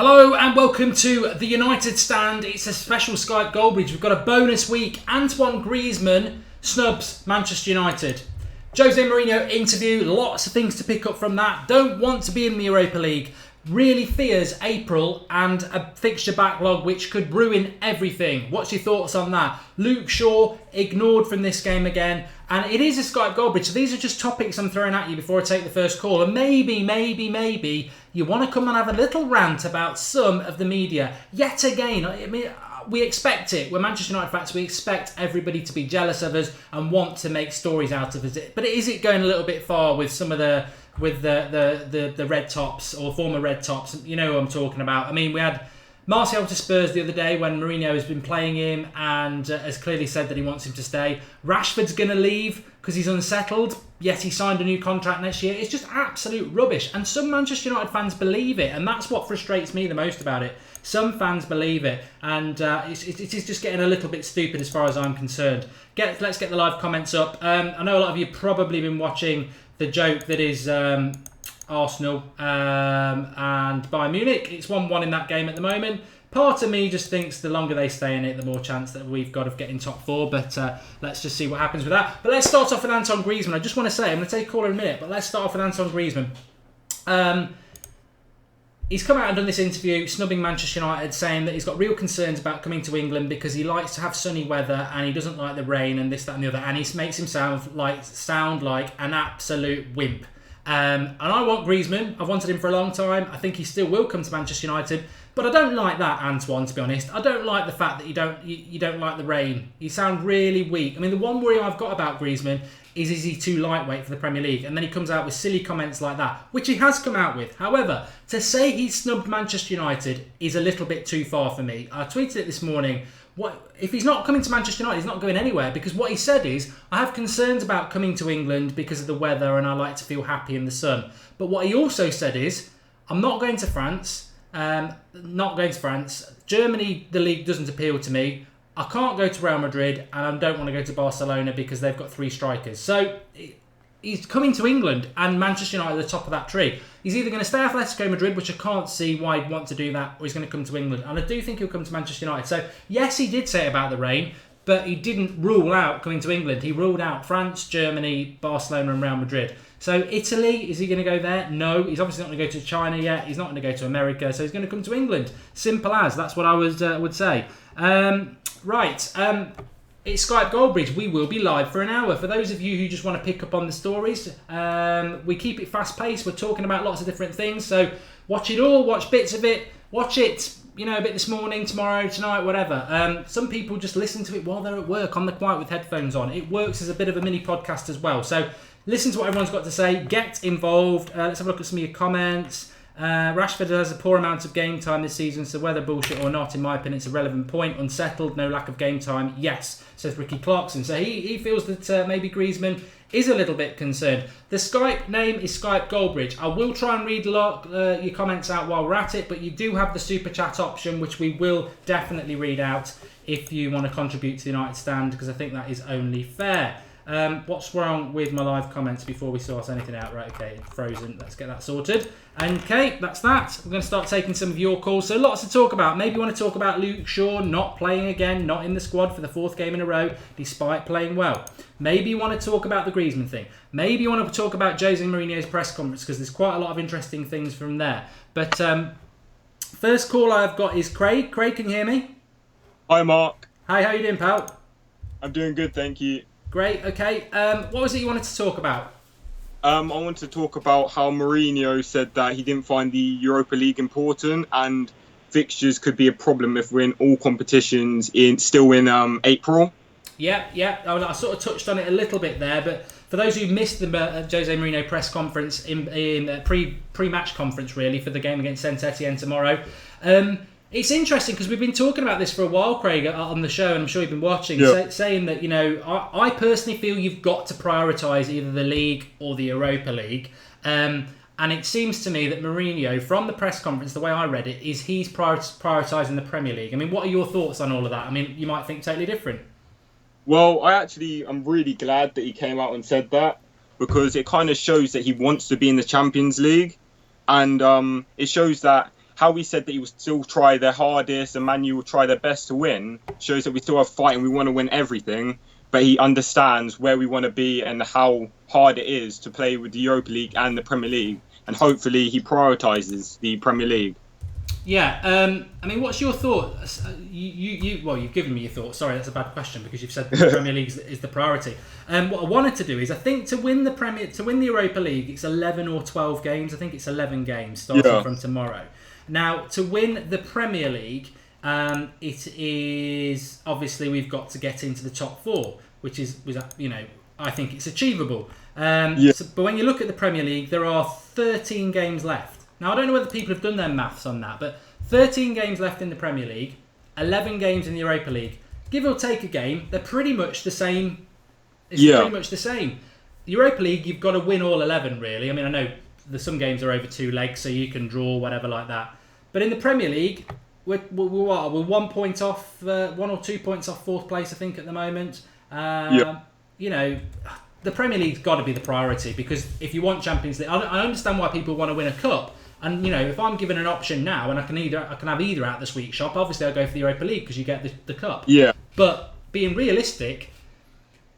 Hello and welcome to the United Stand. It's a special Skype Goldbridge. We've got a bonus week. Antoine Griezmann snubs Manchester United. Jose Mourinho interview, lots of things to pick up from that. Don't want to be in the Europa League. Really fears April and a fixture backlog which could ruin everything. What's your thoughts on that? Luke Shaw ignored from this game again. And it is a Skype Goldbridge. So these are just topics I'm throwing at you before I take the first call. And maybe you want to come and have a little rant about some of the media. Yet again, I mean, we expect it. We're Manchester United fans. We expect everybody to be jealous of us and want to make stories out of us. But is it going a little bit far with some of the red tops or former red tops? You know who I'm talking about. I mean, we had Martial to Spurs the other day when Mourinho has been playing him and has clearly said that he wants him to stay. Rashford's going to leave because he's unsettled, yet he signed a new contract next year. It's just absolute rubbish. And some Manchester United fans believe it, and that's what frustrates me the most about it. Some fans believe it, and it is just getting a little bit stupid as far as I'm concerned. Let's get the live comments up. I know a lot of you have probably been watching the joke that is Arsenal and Bayern Munich. It's 1-1 in that game at the moment. Part of me just thinks the longer they stay in it, the more chance that we've got of getting top four. But let's just see what happens with that. But let's start off with Antoine Griezmann. I just want to say, I'm going to take a caller in a minute, but let's start off with Antoine Griezmann. He's come out and done this interview snubbing Manchester United, saying that he's got real concerns about coming to England because he likes to have sunny weather and he doesn't like the rain and this, that and the other. And he makes him sound like an absolute wimp. And I want Griezmann. I've wanted him for a long time. I think he still will come to Manchester United. But I don't like that, Antoine, to be honest. I don't like the fact that you don't like the rain. You sound really weak. I mean, the one worry I've got about Griezmann is he too lightweight for the Premier League? And then he comes out with silly comments like that, which he has come out with. However, to say he snubbed Manchester United is a little bit too far for me. I tweeted it this morning. If he's not coming to Manchester United, he's not going anywhere, because what he said is, I have concerns about coming to England because of the weather and I like to feel happy in the sun. But what he also said is, I'm not going to France. Germany, the league doesn't appeal to me. I can't go to Real Madrid and I don't want to go to Barcelona because they've got 3 strikers. So he's coming to England and Manchester United at the top of that tree. He's either going to stay at Atletico Madrid, which I can't see why he'd want to do that, or he's going to come to England. And I do think he'll come to Manchester United. So yes, he did say about the rain, but he didn't rule out coming to England. He ruled out France, Germany, Barcelona and Real Madrid. So Italy, is he going to go there? No, he's obviously not going to go to China yet. He's not going to go to America, so he's going to come to England. Simple as. That's what I would say. It's Skype Goldbridge. We will be live for an hour. For those of you who just want to pick up on the stories, we keep it fast-paced. We're talking about lots of different things. So watch it all, watch bits of it, watch it, a bit this morning, tomorrow, tonight, whatever. Some people just listen to it while they're at work on the quiet with headphones on. It works as a bit of a mini podcast as well. So listen to what everyone's got to say. Get involved. Let's have a look at some of your comments. Rashford has a poor amount of game time this season, so whether bullshit or not, in my opinion, it's a relevant point. Unsettled, no lack of game time. Yes, says Ricky Clarkson. So he feels that maybe Griezmann is a little bit concerned. The Skype name is Skype Goldbridge. I will try and read your comments out while we're at it, but you do have the super chat option, which we will definitely read out if you want to contribute to the United Stand, because I think that is only fair. What's wrong with my live comments before we sort anything out? Right, okay, frozen. Let's get that sorted. Okay, that's that. We're going to start taking some of your calls. So lots to talk about. Maybe you want to talk about Luke Shaw not playing again, not in the squad for the 4th game in a row, despite playing well. Maybe you want to talk about the Griezmann thing. Maybe you want to talk about Jose Mourinho's press conference, because there's quite a lot of interesting things from there. But first call I've got is Craig. Craig, can you hear me? Hi, Mark. Hi, how you doing, pal? I'm doing good, thank you. Great, okay. What was it you wanted to talk about? I wanted to talk about how Mourinho said that he didn't find the Europa League important and fixtures could be a problem if we're in all competitions in April. Yeah. I sort of touched on it a little bit there, but for those who missed the Jose Mourinho press conference in pre-match conference, really, for the game against Saint Etienne tomorrow, it's interesting because we've been talking about this for a while, Craig, on the show, and I'm sure you've been watching, saying that, I personally feel you've got to prioritise either the league or the Europa League. And it seems to me that Mourinho, from the press conference, the way I read it, is he's prioritising the Premier League. I mean, what are your thoughts on all of that? I mean, you might think totally different. Well, I'm really glad that he came out and said that, because it kind of shows that he wants to be in the Champions League. And it shows that how he said that he will still try their hardest and Man U will try their best to win shows that we still have fight and we want to win everything. But he understands where we want to be and how hard it is to play with the Europa League and the Premier League. And hopefully he prioritises the Premier League. Yeah, I mean, what's your thoughts? You've given me your thoughts. Sorry, that's a bad question because you've said the Premier League is the priority. What I wanted to do is, I think to win the Europa League, it's 11 or 12 games. I think it's 11 games starting from tomorrow. Now, to win the Premier League, it is obviously we've got to get into the top four, which is, I think it's achievable. But when you look at the Premier League, there are 13 games left. Now, I don't know whether people have done their maths on that, but 13 games left in the Premier League, 11 games in the Europa League. Give or take a game, they're pretty much the same. It's pretty much the same. The Europa League, you've got to win all 11, really. I mean, I know some games are over 2 legs, so you can draw, whatever like that. But in the Premier League, we're 1 point off, 1 or 2 points off 4th place, I think, at the moment. The Premier League's got to be the priority, because if you want Champions League, I understand why people want to win a cup. And if I'm given an option now, and I can have either at the sweet shop, obviously I'll go for the Europa League because you get the cup. Yeah. But being realistic,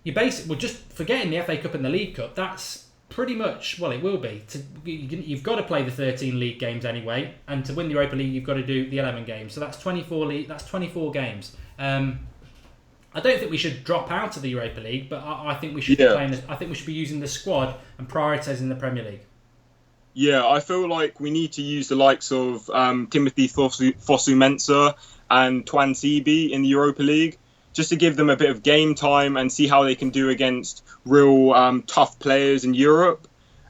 just forgetting the FA Cup and the League Cup. That's pretty much, it will be. You've got to play the 13 league games anyway, and to win the Europa League, you've got to do the 11 games. So that's 24 That's 24 games. I don't think we should drop out of the Europa League, but I think we should be playing. I think we should be using the squad and prioritising the Premier League. Yeah, I feel like we need to use the likes of Timothy Fosu-Mensah and Twan Sebi in the Europa League, just to give them a bit of game time and see how they can do against real tough players in Europe.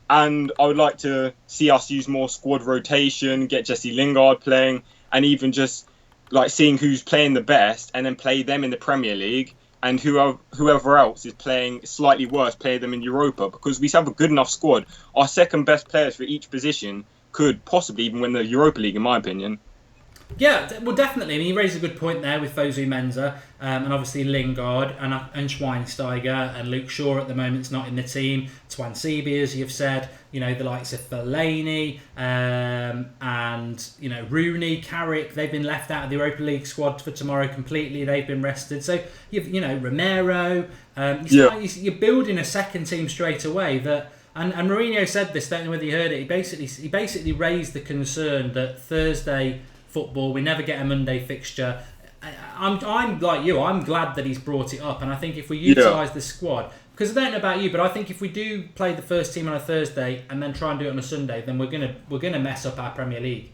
And I would like to see us use more squad rotation, get Jesse Lingard playing, and even just like seeing who's playing the best and then play them in the Premier League, and whoever else is playing slightly worse, play them in Europa, because we have a good enough squad. Our second best players for each position could possibly even win the Europa League, in my opinion. Yeah, well, definitely. I mean, you raised a good point there with Fosu-Mensah and obviously Lingard and Schweinsteiger, and Luke Shaw at the moment's not in the team. Twan Sebi, as you've said, the likes of Fellaini and Rooney, Carrick, they've been left out of the Europa League squad for tomorrow completely. They've been rested. So you've Romero. You're building a second team straight away that. And Mourinho said this. Don't know whether you heard it. He basically raised the concern that Thursday football, we never get a Monday fixture. I'm like you, I'm glad that he's brought it up, and I think if we utilise the squad, because I don't know about you, but I think if we do play the first team on a Thursday and then try and do it on a Sunday, then we're gonna mess up our Premier League.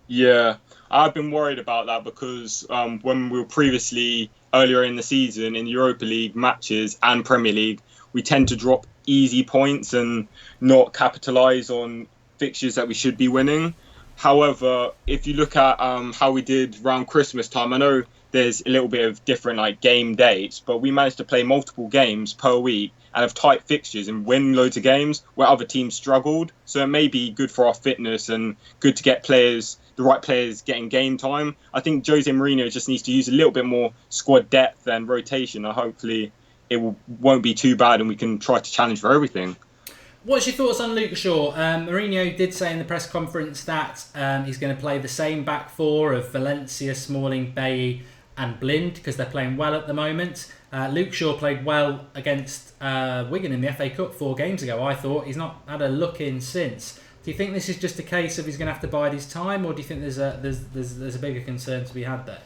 Yeah, I've been worried about that because when we were previously earlier in the season in Europa League matches and Premier League, we tend to drop easy points and not capitalise on fixtures that we should be winning. However, if you look at how we did around Christmas time, I know there's a little bit of different game dates, but we managed to play multiple games per week and have tight fixtures and win loads of games where other teams struggled. So it may be good for our fitness and good to get the right players getting game time. I think Jose Mourinho just needs to use a little bit more squad depth and rotation, and hopefully it won't be too bad and we can try to challenge for everything. What's your thoughts on Luke Shaw? Mourinho did say in the press conference that he's going to play the same back four of Valencia, Smalling, Bailly and Blind, because they're playing well at the moment. Luke Shaw played well against Wigan in the FA Cup 4 games ago, I thought. He's not had a look in since. Do you think this is just a case of he's going to have to bide his time, or do you think there's a bigger concern to be had there?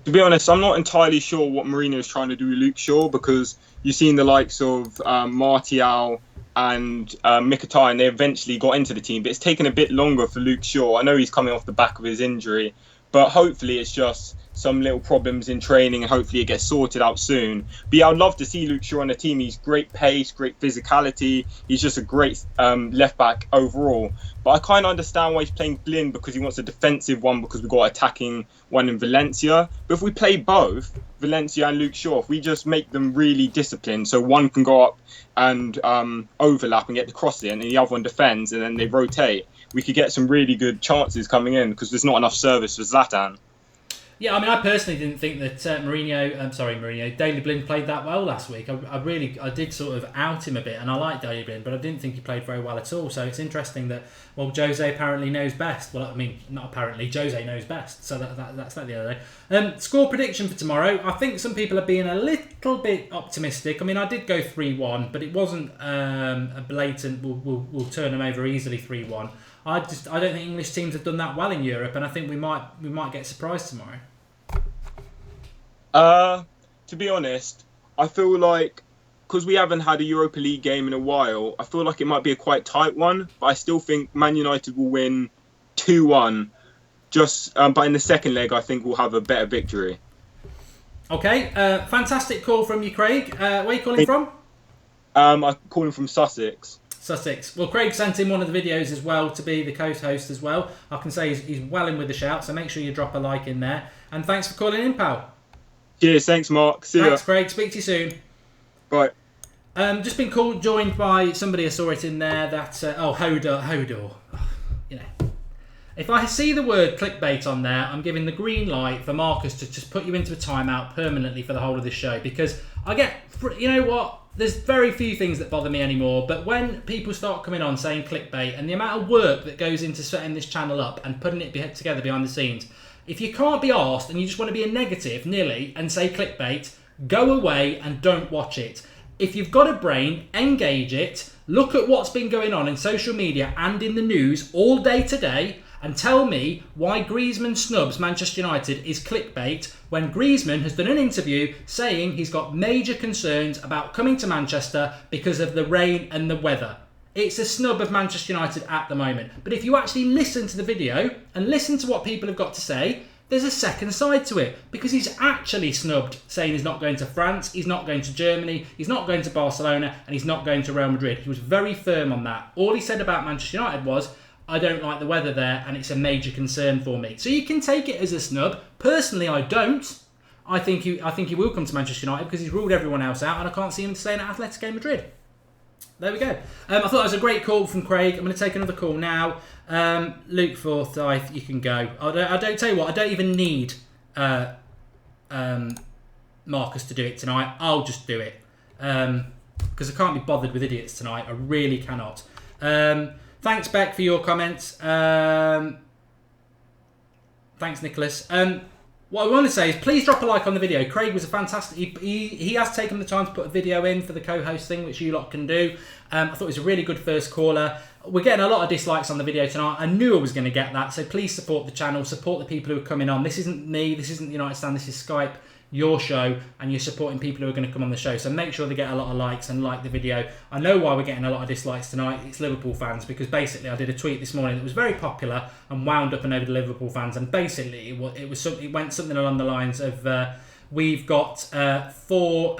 To be honest, I'm not entirely sure what Mourinho is trying to do with Luke Shaw, because you've seen the likes of Martial and Mkhitaryan, they eventually got into the team, but it's taken a bit longer for Luke Shaw. I know he's coming off the back of his injury, but hopefully it's just some little problems in training and hopefully it gets sorted out soon. But yeah, I'd love to see Luke Shaw on the team. He's great pace, great physicality. He's just a great left back overall. But I kind of understand why he's playing Blind, because he wants a defensive one, because we've got an attacking one in Valencia. But if we play both, Valencia and Luke Shaw, if we just make them really disciplined, so one can go up and overlap and get the cross in, and the other one defends, and then they rotate, we could get some really good chances coming in, because there's not enough service for Zlatan. Yeah, I mean, I personally didn't think that Daley Blind played that well last week. I did sort of out him a bit, and I like Daley Blind, but I didn't think he played very well at all. So it's interesting that, well, Jose apparently knows best. Well, I mean, not apparently, Jose knows best. So that's that the other day. Score prediction for tomorrow. I think some people are being a little bit optimistic. I mean, I did go 3-1, but it wasn't a blatant, we'll turn them over easily 3-1. I don't think English teams have done that well in Europe, and I think we might get surprised tomorrow. To be honest, I feel like because we haven't had a Europa League game in a while, I feel like it might be a quite tight one. But I still think Man United will win 2-1. But in the second leg, I think we'll have a better victory. Okay, fantastic call from you, Craig. Where are you calling from? I'm calling from Sussex. Sussex. Well, Craig sent in one of the videos as well to be the co-host as well. I can say he's well in with the shout, so make sure you drop a like in there. And thanks for calling in, pal. Cheers, thanks, Mark. See ya. Thanks, Craig. Speak to you soon. Bye. Just been joined by somebody. I saw it in there. That Hodor. You know, if I see the word clickbait on there, I'm giving the green light for Marcus to just put you into a timeout permanently for the whole of this show, because I get, you know what? There's very few things that bother me anymore, but when people start coming on saying clickbait and the amount of work that goes into setting this channel up and putting it together behind the scenes, if you can't be arsed and you just want to be a negative, nearly, and say clickbait, go away and don't watch it. If you've got a brain, engage it, look at what's been going on in social media and in the news all day today, and tell me why Griezmann snubs Manchester United is clickbait when Griezmann has done an interview saying he's got major concerns about coming to Manchester because of the rain and the weather. It's a snub of Manchester United at the moment. But if you actually listen to the video and listen to what people have got to say, there's a second side to it, because he's actually snubbed, saying he's not going to France, he's not going to Germany, he's not going to Barcelona, and he's not going to Real Madrid. He was very firm on that. All he said about Manchester United was, I don't like the weather there and it's a major concern for me. So you can take it as a snub. Personally, I don't. I think he will come to Manchester United because he's ruled everyone else out, and I can't see him staying at Atletico Madrid. There we go. I thought that was a great call from Craig. I'm going to take another call now. Luke Forsyth, you can go. I don't tell you what, I don't even need Marcus to do it tonight. I'll just do it. Because I can't be bothered with idiots tonight. I really cannot. Thanks, Beck, for your comments. Thanks, Nicholas. What I want to say is please drop a like on the video. Craig was a fantastic... He has taken the time to put a video in for the co-host thing, which you lot can do. I thought it was a really good first caller. We're getting a lot of dislikes on the video tonight. I knew I was going to get that, so please support the channel, support the people who are coming on. This isn't me, this isn't the United Stand, this is Skype, your show, and you're supporting people who are going to come on the show. So make sure they get a lot of likes and like the video. I know why we're getting a lot of dislikes tonight. It's Liverpool fans, because basically I did a tweet this morning that was very popular and wound up and over the Liverpool fans, and basically it went something along the lines of we've got four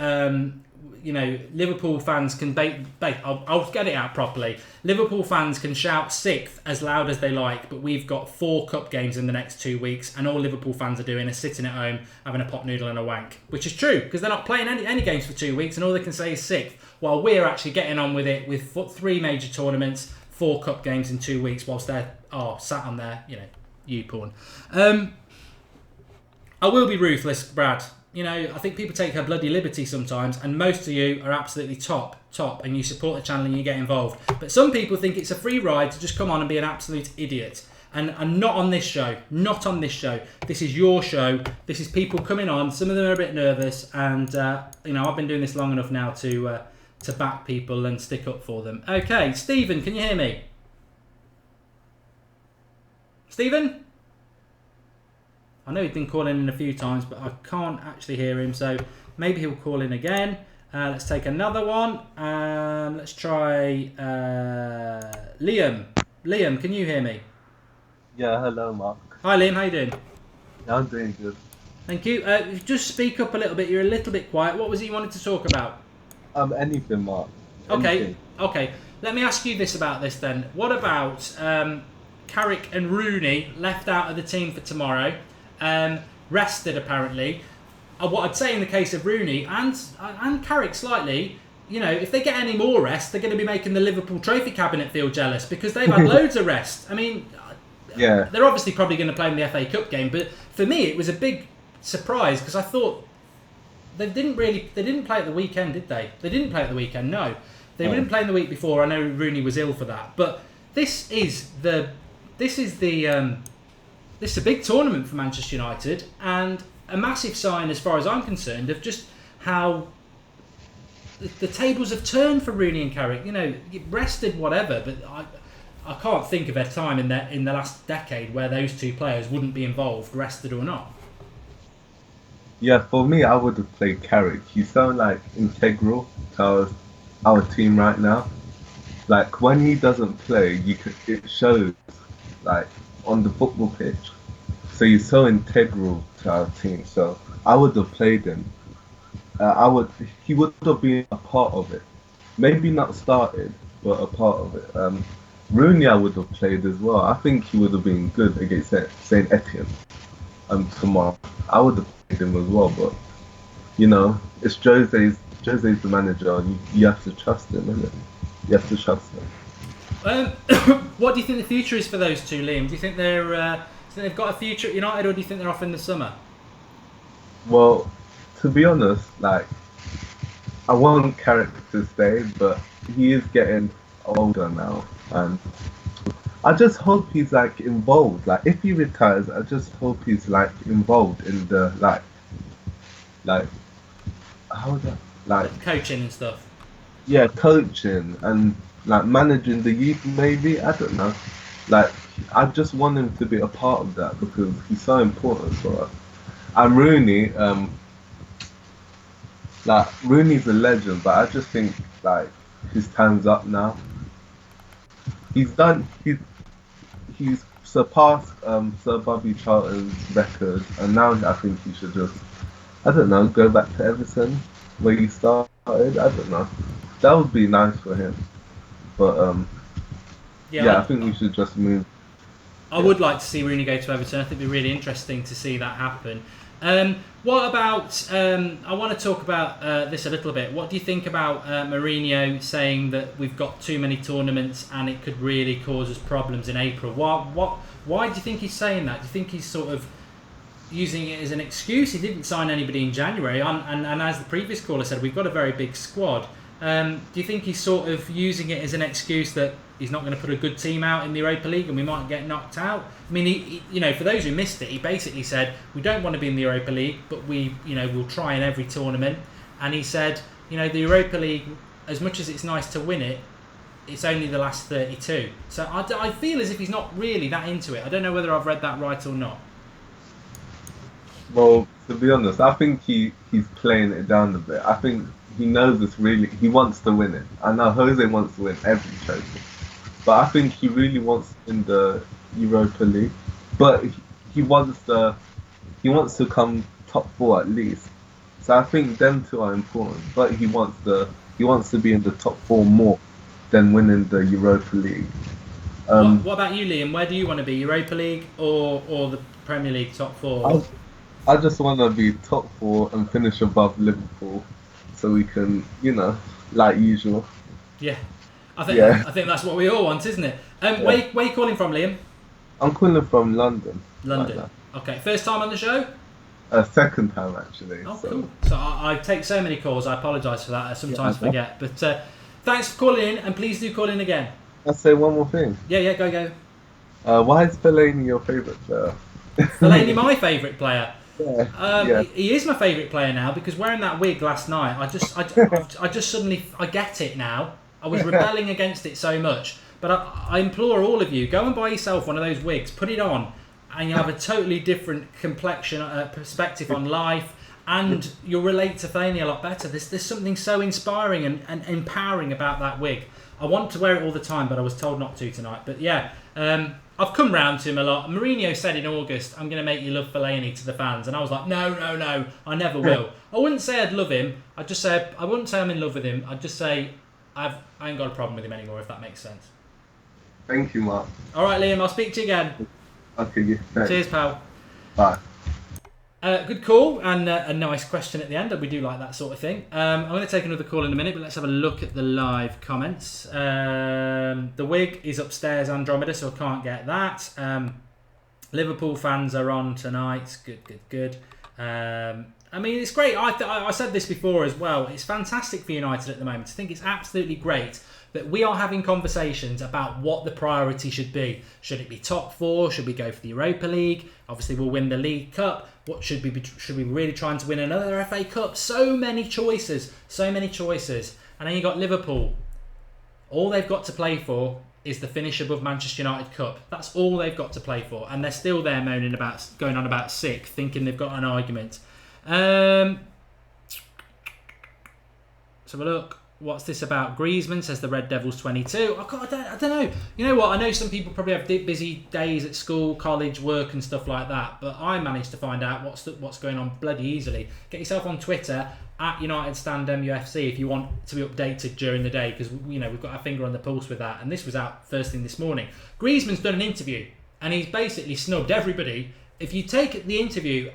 Liverpool fans can I'll get it out properly. Liverpool fans can shout sixth as loud as they like, but we've got 4 cup games in the next 2 weeks, and all Liverpool fans are doing is sitting at home having a pot noodle and a wank, which is true because they're not playing any games for 2 weeks, and all they can say is sixth, while we're actually getting on with it with 3 major tournaments, 4 cup games in 2 weeks, whilst they're sat on their U-porn. I will be ruthless, Brad. I think people take a bloody liberty sometimes, and most of you are absolutely top, and you support the channel and you get involved. But some people think it's a free ride to just come on and be an absolute idiot. And not on this show. Not on this show. This is your show. This is people coming on. Some of them are a bit nervous, and I've been doing this long enough now to back people and stick up for them. Okay, Stephen, can you hear me? Stephen? I know he's been calling in a few times, but I can't actually hear him, so maybe he'll call in again. Let's take another one. Let's try Liam. Liam, can you hear me? Yeah, hello, Mark. Hi, Liam. How you doing? Yeah, I'm doing good. Thank you. Just speak up a little bit. You're a little bit quiet. What was it you wanted to talk about? Anything, Mark. Okay. Let me ask you this about this then. What about Carrick and Rooney left out of the team for tomorrow? Rested apparently. What I'd say in the case of Rooney and Carrick slightly, if they get any more rest, they're going to be making the Liverpool trophy cabinet feel jealous because they've had loads of rest. I mean, Yeah. they're obviously probably going to play in the FA Cup game, but for me it was a big surprise because I thought they didn't play at the weekend, did they? They didn't play at the weekend. No, they didn't play in the week before. I know Rooney was ill for that, but this is a big tournament for Manchester United and a massive sign, as far as I'm concerned, of just how the tables have turned for Rooney and Carrick. You know, rested whatever, but I can't think of a time in the last decade where those two players wouldn't be involved, rested or not. Yeah, for me, I would have played Carrick. He's so like integral to our team right now. Like when he doesn't play, it shows like on the football pitch. So he's so integral to our team. So I would have played him. He would have been a part of it. Maybe not started, but a part of it. Rooney, I would have played as well. I think he would have been good against Saint Etienne tomorrow. I would have played him as well, but you know, it's Jose's the manager. You have to trust him, innit? You have to trust him. What do you think the future is for those two, Liam? Do you think they've got a future at United, or do you think they're off in the summer? Well, to be honest, like I want Carrick to stay, but he is getting older now, and I just hope he's like involved. Like if he retires, I just hope he's like involved in the like how is that like coaching and stuff. Yeah, coaching and like managing the youth. Maybe I don't know. Like I just want him to be a part of that because he's so important for us. And Rooney, like Rooney's a legend, but I just think like his time's up now. He's surpassed Sir Bobby Charlton's record, and now I think he should just, I don't know, go back to Everton where he started. I don't know. That would be nice for him. But I think we should just move. I would like to see Rooney go to Everton. I think it'd be really interesting to see that happen. What about, I want to talk about this a little bit. What do you think about Mourinho saying that we've got too many tournaments and it could really cause us problems in April? Why do you think he's saying that? Do you think he's sort of using it as an excuse? He didn't sign anybody in January, and as the previous caller said, we've got a very big squad. Do you think he's sort of using it as an excuse that he's not going to put a good team out in the Europa League and we might get knocked out? I mean, he for those who missed it, he basically said we don't want to be in the Europa League, but we'll try in every tournament. And he said, the Europa League, as much as it's nice to win it, it's only the last 32. So I feel as if he's not really that into it. I don't know whether I've read that right or not. Well, to be honest, I think he's playing it down a bit. I think he knows he wants to win it. I know Jose wants to win every trophy, but I think he really wants in the Europa League. But he wants to come top 4 at least. So I think them two are important. But he wants to be in the top 4 more than winning the Europa League. What about you, Liam? Where do you want to be? Europa League or the Premier League top 4? I just want to be top 4 and finish above Liverpool, so we can, like usual. Yeah, I think that's what we all want, isn't it? Where are you calling from, Liam? I'm calling from London. London. Right. Okay, first time on the show? Second time actually. Oh, so. Cool. So I take so many calls. I apologise for that. I sometimes forget. But thanks for calling in, and please do call in again. I'll say one more thing. Yeah, go. Why is Fellaini your favourite player? Fellaini my favourite player. Yeah. He is my favourite player now because wearing that wig last night, I just suddenly I get it now. I was rebelling against it so much, but I implore all of you, go and buy yourself one of those wigs, put it on, and you'll have a totally different complexion, perspective on life, and you'll relate to Fellaini a lot better. There's something so inspiring and empowering about that wig. I want to wear it all the time, but I was told not to tonight. But yeah, I've come round to him a lot. Mourinho said in August, I'm going to make you love Fellaini to the fans. And I was like, no, I never will. I wouldn't say I'd love him. I wouldn't say I'm in love with him. I'd just say I ain't got a problem with him anymore, if that makes sense. Thank you, Mark. All right, Liam, I'll speak to you again. Okay, yeah. Cheers, pal. Bye. Good call and a nice question at the end. We do like that sort of thing. I'm going to take another call in a minute, but let's have a look at the live comments. The wig is upstairs, Andromeda, so I can't get that. Liverpool fans are on tonight. Good. I mean, it's great. I said this before as well. It's fantastic for United at the moment. I think it's absolutely great that we are having conversations about what the priority should be. Should it be top 4? Should we go for the Europa League? Obviously, we'll win the League Cup. What should we be? Should we really trying to win another FA Cup? So many choices. And then you got Liverpool. All they've got to play for is the finish above Manchester United Cup. That's all they've got to play for, and they're still there moaning about, going on about sick, thinking they've got an argument. Let's have a look. What's this about? Griezmann says the Red Devils 22. I don't know. You know what? I know some people probably have busy days at school, college, work and stuff like that, but I managed to find out what's going on bloody easily. Get yourself on Twitter at United Stand MUFC if you want to be updated during the day, because we've got our finger on the pulse with that, and this was out first thing this morning. Griezmann's done an interview and he's basically snubbed everybody. If you take the interview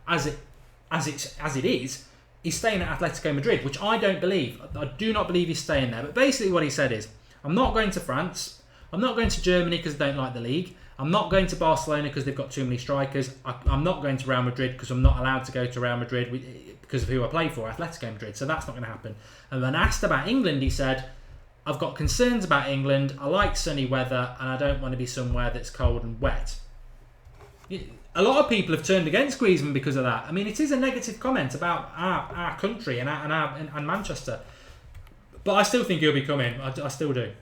as it is, he's staying at Atletico Madrid, which I don't believe. I do not believe he's staying there. But basically what he said is, I'm not going to France. I'm not going to Germany because I don't like the league. I'm not going to Barcelona because they've got too many strikers. I'm not going to Real Madrid because I'm not allowed to go to Real Madrid because of who I play for, Atletico Madrid. So that's not going to happen. And when asked about England, he said, I've got concerns about England. I like sunny weather and I don't want to be somewhere that's cold and wet. A lot of people have turned against Griezmann because of that. I mean, it is a negative comment about our country and Manchester. But I still think he'll be coming. I still do.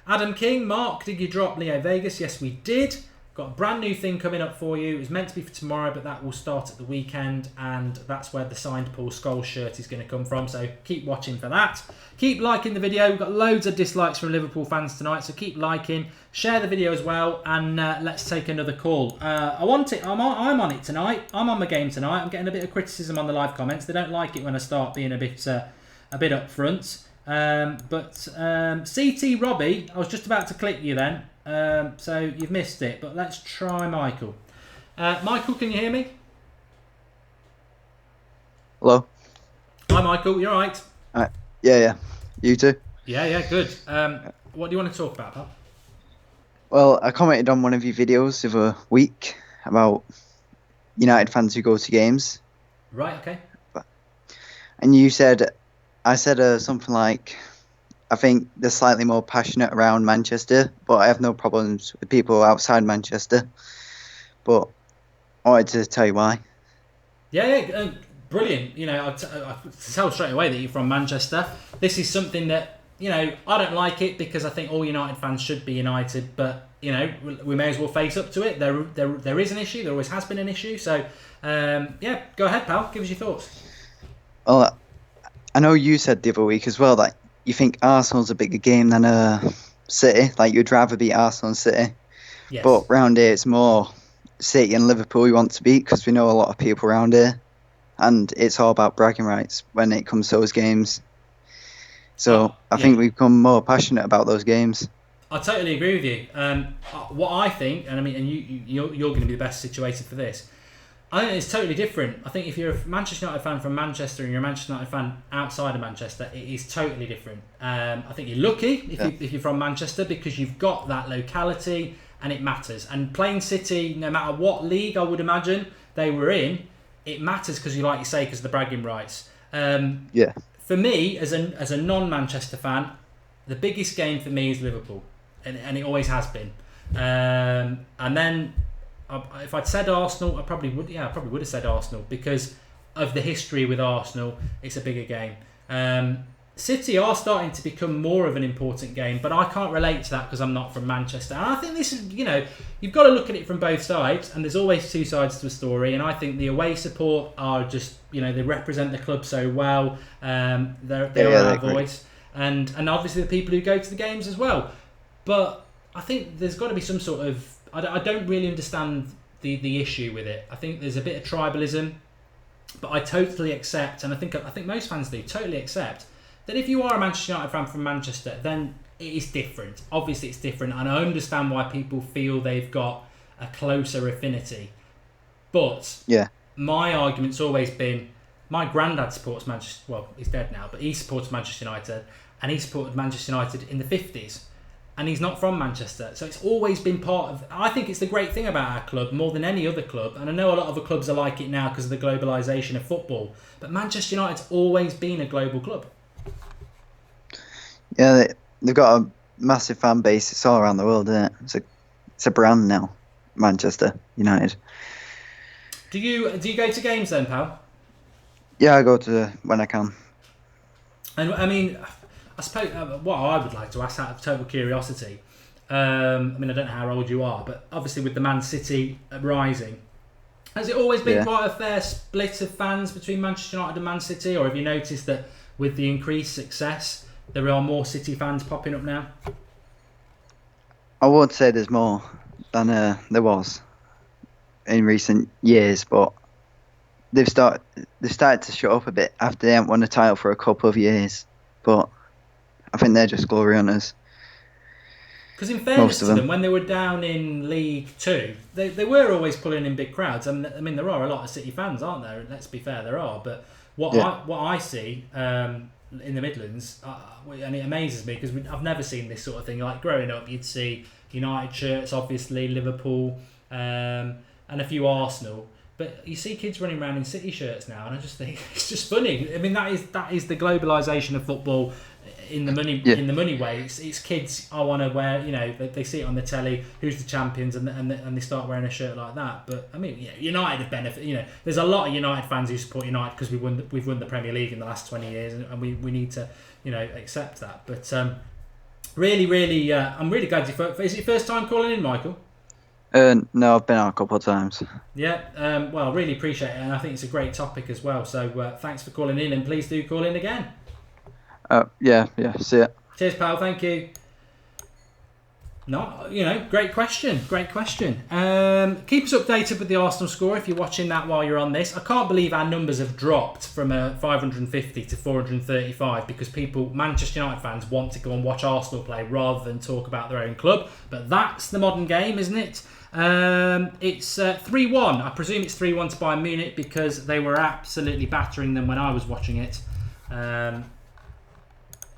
Adam King, Mark, did you drop Leo Vegas? Yes, we did. Got a brand new thing coming up for you. It was meant to be for tomorrow, but that will start at the weekend, and that's where the signed Paul Scholes shirt is going to come from. So keep watching for that. Keep liking the video. We've got loads of dislikes from Liverpool fans tonight, so keep liking. Share the video as well, and let's take another call. I'm on it tonight. I'm on the game tonight. I'm getting a bit of criticism on the live comments. They don't like it when I start being a bit upfront. But CT Robbie, I was just about to click you then. So you've missed it, but let's try Michael. Michael, can you hear me? Hello. Hi, Michael. You all right? Yeah. You too? Yeah, good. What do you want to talk about, pal? Well, I commented on one of your videos the other week about United fans who go to games. Right, okay. And I said something like, I think they're slightly more passionate around Manchester, but I have no problems with people outside Manchester. But I wanted to tell you why. Yeah, brilliant. I tell straight away that you're from Manchester. This is something that, I don't like it because I think all United fans should be united, but, we may as well face up to it. There is an issue. There always has been an issue. So, go ahead, pal. Give us your thoughts. Well, I know you said the other week as well that you think Arsenal's a bigger game than City. Like, you'd rather beat Arsenal and City. Yes. But round here, it's more City and Liverpool we want to beat because we know a lot of people around here. And it's all about bragging rights when it comes to those games. So I think we've become more passionate about those games. I totally agree with you. What I think, and I mean, and you're going to be the best situated for this, I think it's totally different. I think if you're a Manchester United fan from Manchester and you're a Manchester United fan outside of Manchester, it is totally different. I think you're lucky if you're from Manchester because you've got that locality and it matters. And playing City, no matter what league I would imagine they were in, it matters because like you say, because of the bragging rights. For me, as a non-Manchester fan, the biggest game for me is Liverpool, and it always has been. And then, if I'd said Arsenal, I probably would have said Arsenal because of the history with Arsenal. It's a bigger game. City are starting to become more of an important game, but I can't relate to that because I'm not from Manchester. And I think this is, you've got to look at it from both sides, and there's always two sides to a story. And I think the away support are just, they represent the club so well. They're our voice, and obviously the people who go to the games as well. But I think there's got to be some sort of, I don't really understand the issue with it. I think there's a bit of tribalism, but I totally accept, and I think most fans do totally accept that if you are a Manchester United fan from Manchester, then it is different. Obviously, it's different, and I understand why people feel they've got a closer affinity. But my argument's always been, my granddad supports Manchester. Well, he's dead now, but he supports Manchester United, and he supported Manchester United in the 50s. and he's not from Manchester. So it's always been part of... I think it's the great thing about our club, more than any other club, and I know a lot of other clubs are like it now because of the globalisation of football, but Manchester United's always been a global club. Yeah, they've got a massive fan base. It's all around the world, isn't it? It's a brand now, Manchester United. Do you go to games then, pal? Yeah, I go to when I can. And I mean, I suppose what I would like to ask out of total curiosity, I mean, I don't know how old you are, but obviously with the Man City rising, has it always been quite a fair split of fans between Manchester United and Man City, or have you noticed that with the increased success, there are more City fans popping up now? I would say there's more than there was in recent years, but they've started to shut up a bit after they haven't won a title for a couple of years. But I think they're just glory hunters. Because in fairness to them, when they were down in League Two, they were always pulling in big crowds. I mean, there are a lot of City fans, aren't there? Let's be fair, there are. But what I see in the Midlands, and it amazes me because I've never seen this sort of thing. Like growing up, you'd see United shirts, obviously Liverpool, and a few Arsenal. But you see kids running around in City shirts now, and I just think it's just funny. I mean, that is the globalisation of football in the money way. It's kids. I want to wear. You know, they see it on the telly. Who's the champions, and they start wearing a shirt like that. But I mean, United have benefited. You know, there's a lot of United fans who support United because we've won the Premier League in the last 20 years, and we need to accept that. But really, I'm really glad is it your first time calling in, Michael? No, I've been out a couple of times. Yeah, well, really appreciate it, and I think it's a great topic as well. So thanks for calling in, and please do call in again. Yeah, see it. Cheers, pal. Thank you. No, great question. Keep us updated with the Arsenal score if you're watching that while you're on this. I can't believe our numbers have dropped from 550 to 435 because Manchester United fans, want to go and watch Arsenal play rather than talk about their own club. But that's the modern game, isn't it? It's 3-1. I presume it's 3-1 to Bayern Munich because they were absolutely battering them when I was watching it.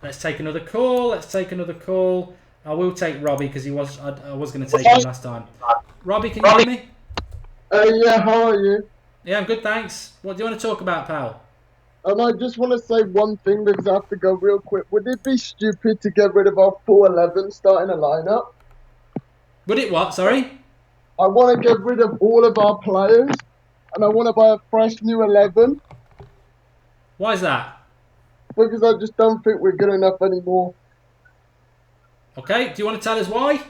Let's take another call. I will take Robbie because I was going to take him last time. Robbie, can you hear me? Yeah, how are you? Yeah, I'm good, thanks. What do you want to talk about, pal? I just want to say one thing because I have to go real quick. Would it be stupid to get rid of our 4-11 starting a lineup? Would it what? Sorry? I want to get rid of all of our players and I want to buy a fresh new 11. Why is that? Because I just don't think we're good enough anymore. Okay, do you want to tell us why?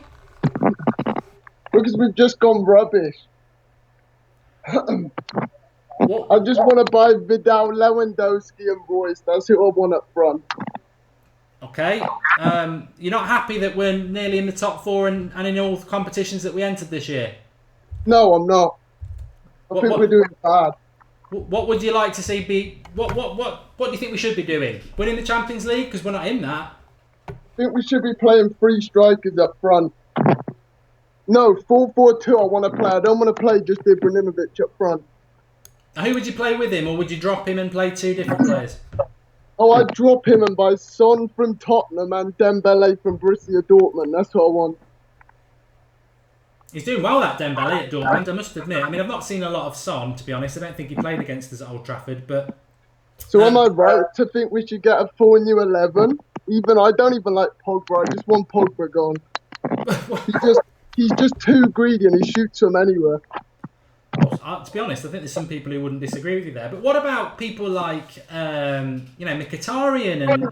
Because we've just gone rubbish. I just want to buy Vidal, Lewandowski and Royce. That's who I want up front. Okay. You're not happy that we're nearly in the top four and in all the competitions that we entered this year? No, I'm not. I think we're doing bad. What would you like to see be... What do you think we should be doing? Winning the Champions League? Because we're not in that. I think we should be playing 3 strikers up front. No, 4-4-2 I want to play. I don't want to play just Ibrahimovic up front. Now, who would you play with him, or would you drop him and play 2 different players? Oh, I'd drop him and buy Son from Tottenham and Dembele from Borussia Dortmund. That's what I want. He's doing well, that Dembele at Dortmund, I must admit. I mean, I've not seen a lot of Son, to be honest. I don't think he played against us at Old Trafford, but... So am I right to think we should get a 4 new 11? I don't even like Pogba. I just want Pogba gone. He's just too greedy and he shoots them anywhere. Well, to be honest, I think there's some people who wouldn't disagree with you there. But what about people like, Mkhitaryan and...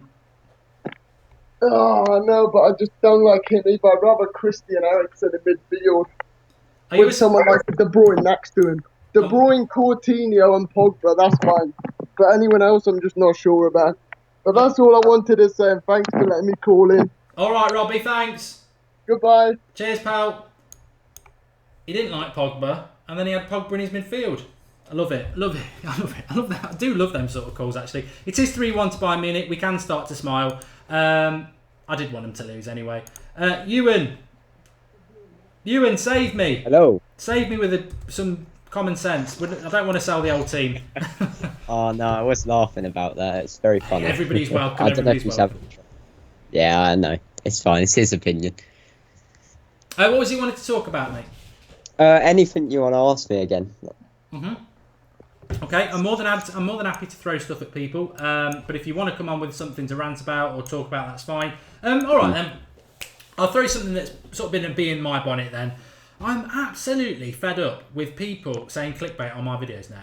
Oh, I know, but I just don't like him either. I'd rather Christian Eriksen in midfield with someone like De Bruyne next to him. De Bruyne, Coutinho and Pogba, that's fine. But anyone else, I'm just not sure about. But that's all I wanted to say, and thanks for letting me call in. All right, Robbie, thanks. Goodbye. Cheers, pal. He didn't like Pogba, and then he had Pogba in his midfield. I love it. I love that. I do love them sort of calls, actually. It is 3-1 to Bayern Munich. We can start to smile. I did want him to lose anyway. Ewan, save me. Hello. Save me with some common sense. I don't want to sell the old team. Oh no, I was laughing about that. It's very funny. Everybody's welcome. I don't know if you have. Yeah, I know. It's fine. It's his opinion. What was he wanted to talk about, mate? Anything you want to ask me again? Okay, I'm more than happy to throw stuff at people. But if you want to come on with something to rant about or talk about, that's fine. All right then. I'll throw something that's sort of been a bee in my bonnet then. I'm absolutely fed up with people saying clickbait on my videos. No,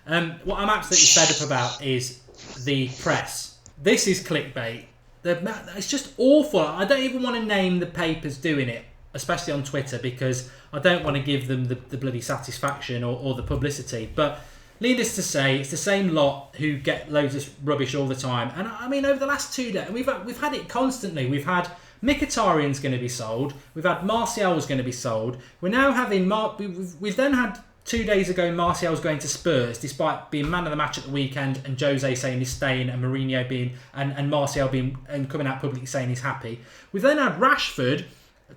I'm not. What I'm absolutely fed up about is the press. This is clickbait. It's just awful. I don't even want to name the papers doing it, especially on Twitter, because I don't want to give them the bloody satisfaction or the publicity. But needless to say, it's the same lot who get loads of rubbish all the time. And I mean, over the last 2 days, we've had it constantly. We've had Mkhitaryan's going to be sold. We've had Martial's going to be sold. We're now having we've then had 2 days ago Martial's going to Spurs, despite being man of the match at the weekend, and Jose saying he's staying, and Mourinho being and Martial being and coming out publicly saying he's happy. We've then had Rashford.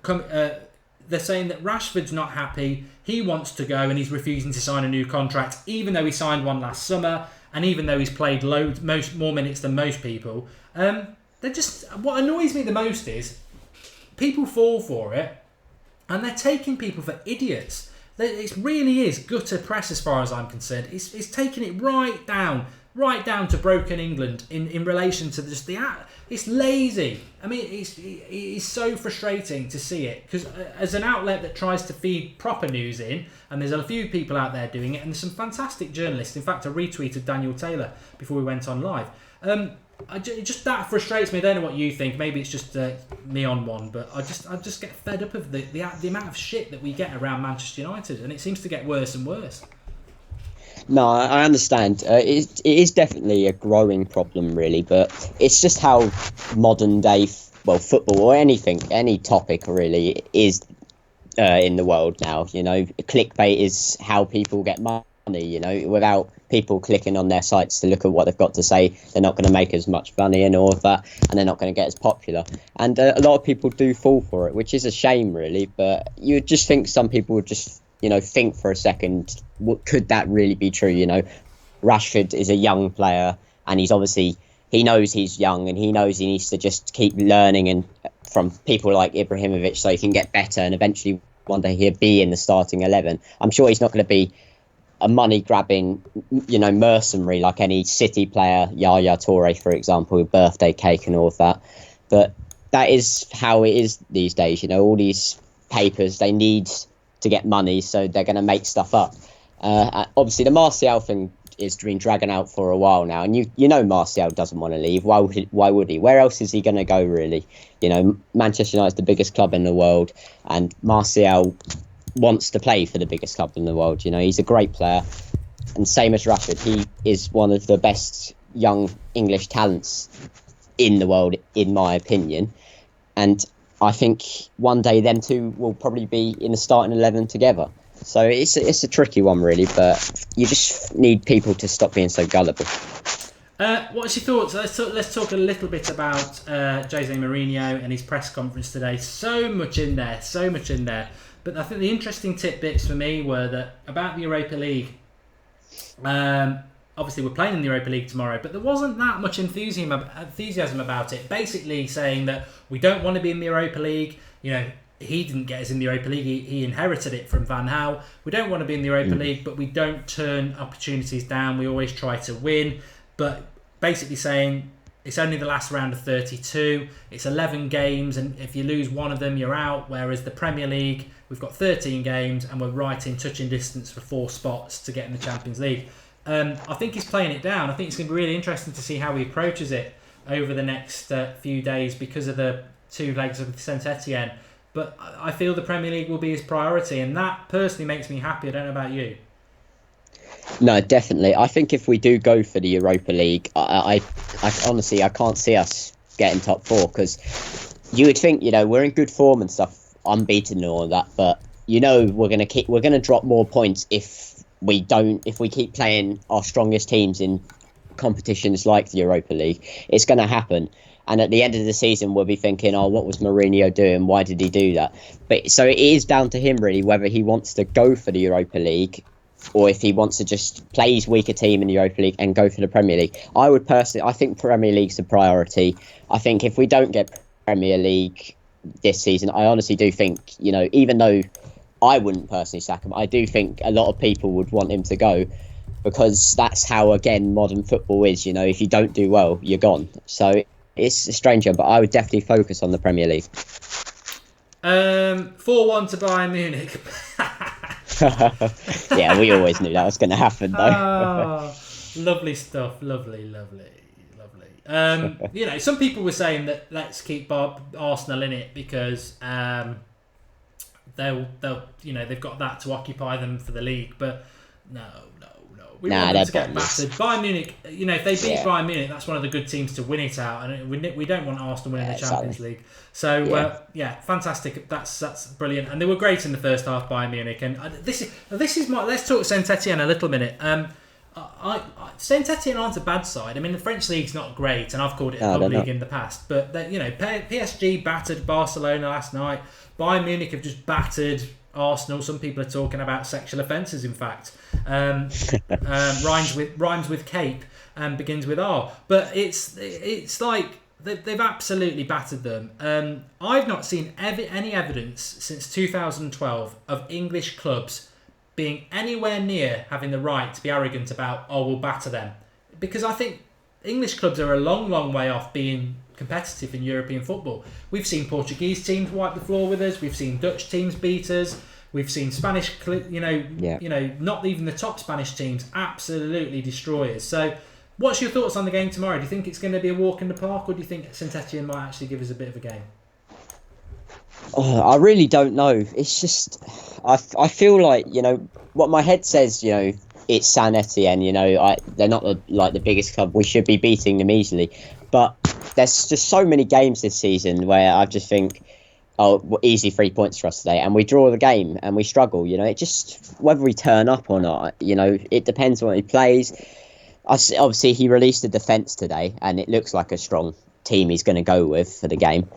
They're saying that Rashford's not happy. He wants to go, and he's refusing to sign a new contract, even though he signed one last summer, and even though he's played more minutes than most people. They're just, what annoys me the most is people fall for it, and they're taking people for idiots. It really is gutter press as far as I'm concerned. It's taking it right down to broken England in relation to just it's lazy. I mean, it's so frustrating to see it, because as an outlet that tries to feed proper news in, and there's a few people out there doing it, and there's some fantastic journalists. In fact, I retweeted Daniel Taylor before we went on live. Just that frustrates me. I don't know what you think. Maybe it's just me on one, but I just get fed up of the amount of shit that we get around Manchester United, and it seems to get worse and worse. No, I understand. It is definitely a growing problem, really, but it's just how modern day, football or anything, any topic really is in the world now. You know, clickbait is how people get money. You know, without people clicking on their sites to look at what they've got to say, they're not going to make as much money and all of that, and they're not going to get as popular. And a lot of people do fall for it, which is a shame, really. But you just think some people would just, think for a second, could that really be true? Rashford is a young player, and he knows he's young, and he knows he needs to just keep learning and from people like Ibrahimovic so he can get better, and eventually one day he'll be in the starting 11. I'm sure he's not going to be a money-grabbing, mercenary like any City player, Yaya Toure, for example, with birthday cake and all of that. But that is how it is these days. All these papers, they need to get money, so they're going to make stuff up. Obviously, the Martial thing has been dragging out for a while now, and you know Martial doesn't want to leave. Why would he? Where else is he going to go, really? Manchester United's the biggest club in the world, and Martial wants to play for the biggest club in the world. He's a great player, and same as Rashford, he is one of the best young English talents in the world, in my opinion. And I think one day them two will probably be in the starting 11 together. So it's a tricky one, really, but you just need people to stop being so gullible. What's your thoughts? Let's talk a little bit about Jose Mourinho and his press conference today. So much in there. But I think the interesting tidbits for me were that about the Europa League. Obviously, we're playing in the Europa League tomorrow, but there wasn't that much enthusiasm about it. Basically saying that we don't want to be in the Europa League. He didn't get us in the Europa League. He inherited it from Van Gaal. We don't want to be in the Europa League, but we don't turn opportunities down. We always try to win. But basically saying it's only the last round of 32. It's 11 games, and if you lose one of them, you're out. Whereas the Premier League, we've got 13 games, and we're right in touching distance for 4 spots to get in the Champions League. I think he's playing it down. I think it's going to be really interesting to see how he approaches it over the next few days because of the 2 legs of Saint Etienne. But I feel the Premier League will be his priority, and that personally makes me happy. I don't know about you. No, definitely. I think if we do go for the Europa League, I honestly, I can't see us getting top 4, because you would think, we're in good form and stuff, unbeaten and all of that, but we're going to drop more points if we keep playing our strongest teams in competitions like the Europa League. It's going to happen. And at the end of the season, we'll be thinking, what was Mourinho doing? Why did he do that? But so it is down to him, really, whether he wants to go for the Europa League or if he wants to just play his weaker team in the Europa League and go for the Premier League. I think Premier League's the priority. I think if we don't get Premier League this season. I honestly do think, even though I wouldn't personally sack him, I do think a lot of people would want him to go, because that's how, again, modern football is. If you don't do well, you're gone. So it's a stranger, but I would definitely focus on the Premier League. 4-1 to Bayern Munich. Yeah, we always knew that was going to happen, though. Lovely stuff. Lovely. Some people were saying that let's keep Arsenal in it because they'll they've got that to occupy them for the league. But no. We want them to get battered. Bayern Munich, if they beat Bayern Munich, that's one of the good teams to win it out, and we don't want Arsenal winning the Champions League. So fantastic. That's brilliant, and they were great in the first half, Bayern Munich. And this is my. Let's talk Saint Etienne a little minute. Saint Etienne aren't a bad side. I mean, the French league's not great, and I've called it a pub league in the past. But PSG battered Barcelona last night. Bayern Munich have just battered Arsenal. Some people are talking about sexual offences. In fact, rhymes with Cape and begins with R. But it's like they've absolutely battered them. I've not seen any evidence since 2012 of English clubs being anywhere near having the right to be arrogant about, we'll batter them, because I think English clubs are a long way off being competitive in European football. We've seen Portuguese teams wipe the floor with us. We've seen Dutch teams beat us. We've seen Spanish, not even the top Spanish teams absolutely destroy us. So, what's your thoughts on the game tomorrow? Do you think it's going to be a walk in the park, or do you think Saint Etienne might actually give us a bit of a game? I really don't know. It's just, I feel like, what my head says, it's Saint Etienne, they're not the biggest club. We should be beating them easily. But there's just so many games this season where I just think, easy 3 points for us today. And we draw the game and we struggle, it just, whether we turn up or not, it depends on what he plays. Obviously, he released the defence today and it looks like a strong team he's going to go with for the game.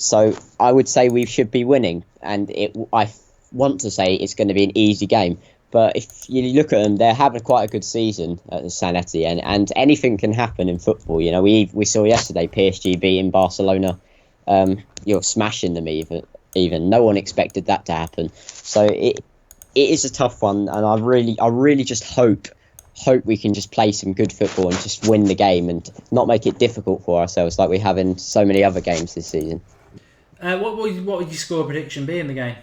So I would say we should be winning, and I want to say it's going to be an easy game. But if you look at them, they're having quite a good season at Saint Etienne, and anything can happen in football. We saw yesterday PSG beating Barcelona, smashing them even. No one expected that to happen. So it is a tough one, and I really just hope we can just play some good football and just win the game and not make it difficult for ourselves like we have in so many other games this season. What would your score prediction be in the game?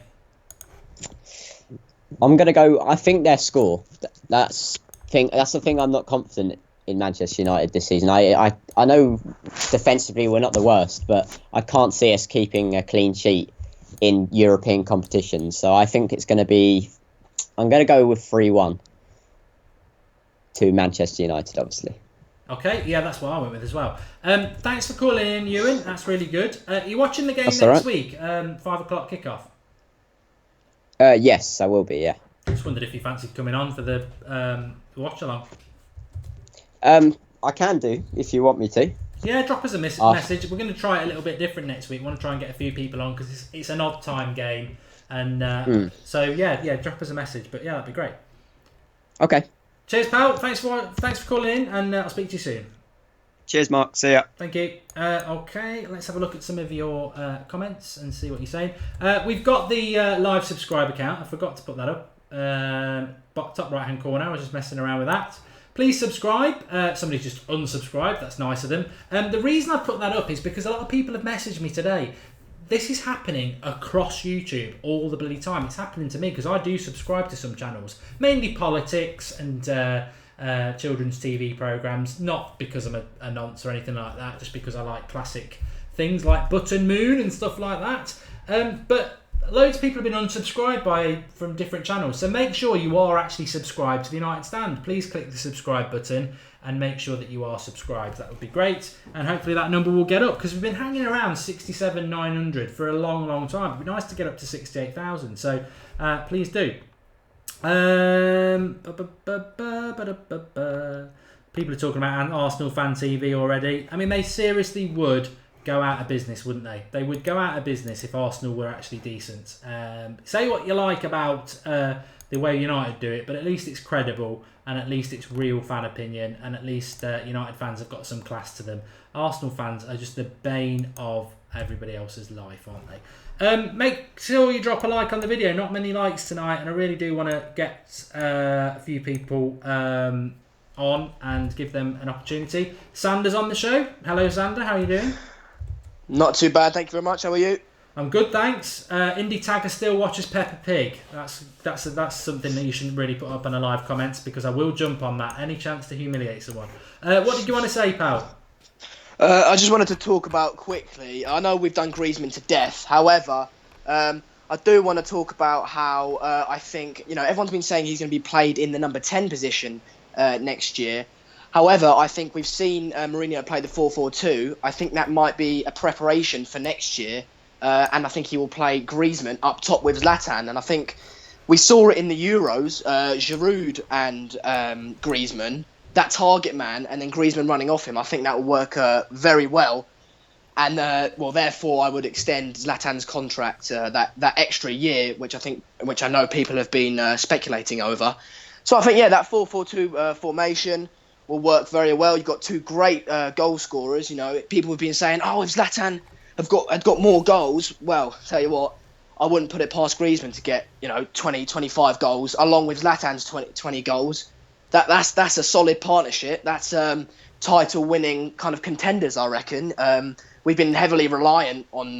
I'm going to go, I think their score. That's the thing I'm not confident in Manchester United this season. I know defensively we're not the worst, but I can't see us keeping a clean sheet in European competitions. So I think it's going to be, I'm going to go with 3-1 to Manchester United, obviously. Okay, yeah, that's what I went with as well. Thanks for calling in, Ewan. That's really good. Are you watching the game next week? 5 o'clock kickoff? Yes, I will be, yeah. I just wondered if you fancied coming on for the watch-along. I can do, if you want me to. Yeah, drop us a message. We're going to try it a little bit different next week. We want to try and get a few people on because it's an odd time game. And so, yeah, drop us a message. But, yeah, that'd be great. Okay. Cheers, pal. Thanks for calling in, and I'll speak to you soon. Cheers, Mark. See ya. Thank you. Okay, let's have a look at some of your comments and see what you're saying. We've got the live subscribe account. I forgot to put that up. Top right-hand corner. I was just messing around with that. Please subscribe. Somebody's just unsubscribed. That's nice of them. The reason I put that up is because a lot of people have messaged me today. This is happening across YouTube all the bloody time. It's happening to me because I do subscribe to some channels, mainly politics and children's TV programmes, not because I'm a nonce or anything like that, just because I like classic things like Button Moon and stuff like that. But loads of people have been unsubscribed from different channels, so make sure you are actually subscribed to the United Stand. Please click the subscribe button and make sure that you are subscribed. That would be great, and hopefully that number will get up, because we've been hanging around 67,900 for a long time. It'd be nice to get up to 68,000, so please do. People are talking about Arsenal Fan TV already. I mean, they seriously would go out of business, wouldn't they? They would go out of business if Arsenal were actually decent. Say what you like about the way United do it, but at least it's credible, and at least it's real fan opinion, and at least United fans have got some class to them. Arsenal fans are just the bane of everybody else's life, aren't they? Make sure you drop a like on the video. Not many likes tonight, and I really do want to get a few people on and give them an opportunity. Sander's on the show. Hello, Sander. How are you doing? Not too bad, thank you very much. How are you? I'm good, thanks. Indie Tagger still watches Peppa Pig. That's something that you shouldn't really put up on a live comments, because I will jump on that any chance to humiliate someone. What did you want to say, pal? I just wanted to talk about quickly. I know we've done Griezmann to death. However, I do want to talk about how I think everyone's been saying he's going to be played in the number 10 position next year. However, I think we've seen Mourinho play the 4-4-2. I think that might be a preparation for next year. And I think he will play Griezmann up top with Zlatan. And I think we saw it in the Euros, Giroud and Griezmann, that target man, and then Griezmann running off him. I think that will work very well. And, therefore, I would extend Zlatan's contract that extra year, which I know people have been speculating over. So I think, that 4-4-2 formation will work very well. You've got two great goal scorers. People have been saying, if Zlatan had got more goals, well, tell you what, I wouldn't put it past Griezmann to get 20, 25 goals along with Zlatan's 20 goals. That's a solid partnership. That's title winning kind of contenders, I reckon. We've been heavily reliant on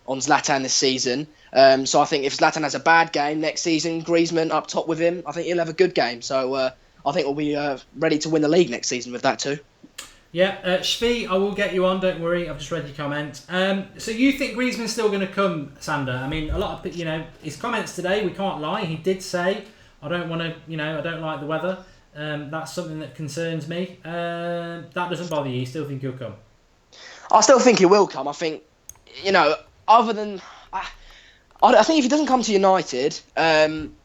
Zlatan this season. So I think if Zlatan has a bad game next season, Griezmann up top with him, I think he'll have a good game. So I think we'll be ready to win the league next season with that too. Yeah, Shvi, I will get you on, don't worry, I've just read your comment. So you think Griezmann's still going to come, Sander? I mean, a lot of, his comments today, we can't lie, he did say, I don't want to, I don't like the weather. That's something that concerns me. That doesn't bother you, you still think he'll come? I still think he will come. I think, other than, I think if he doesn't come to United, and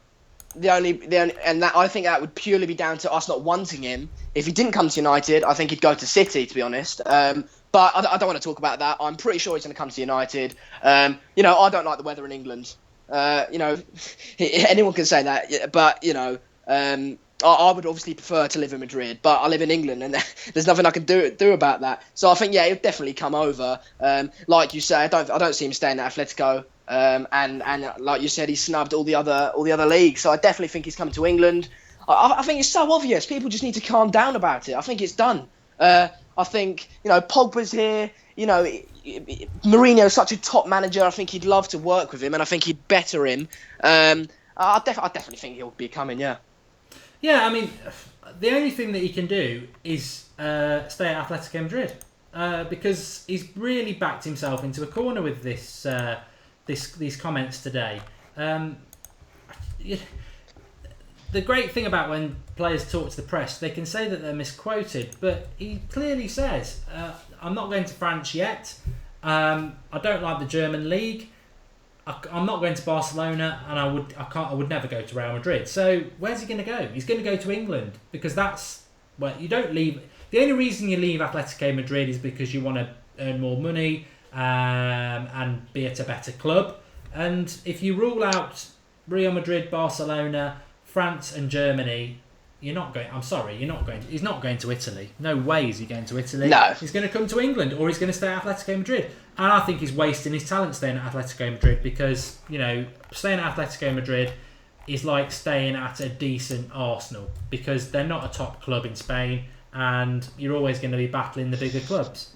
that I think that would purely be down to us not wanting him. If he didn't come to United, I think he'd go to City, to be honest. But I don't want to talk about that. I'm pretty sure he's going to come to United. I don't like the weather in England. Anyone can say that, but I would obviously prefer to live in Madrid, but I live in England, and there's nothing I can do about that. So I think he'll definitely come over. Like you say, I don't see him staying at Atletico. And like you said, he's snubbed all the other leagues. So I definitely think he's coming to England. I think it's so obvious. People just need to calm down about it. I think it's done. I think Pogba's here. Mourinho's such a top manager. I think he'd love to work with him, and I think he'd better him. I definitely think he'll be coming. Yeah. Yeah, I mean, the only thing that he can do is stay at Atletico Madrid because he's really backed himself into a corner with these comments today. The great thing about when players talk to the press, they can say that they're misquoted, but he clearly says, I'm not going to France yet. I don't like the German league. I'm not going to Barcelona, and I would never go to Real Madrid. So where's he going to go? He's going to go to England, because that's where you don't leave. The only reason you leave Atletico Madrid is because you want to earn more money and be at a better club. And if you rule out Real Madrid, Barcelona, France and Germany, you're not going. I'm sorry, you're not going. He's not going to Italy. No way is he going to Italy. No. He's going to come to England, or he's going to stay at Atletico Madrid. And I think he's wasting his talent staying at Atletico Madrid, because staying at Atletico Madrid is like staying at a decent Arsenal, because they're not a top club in Spain, and you're always going to be battling the bigger clubs.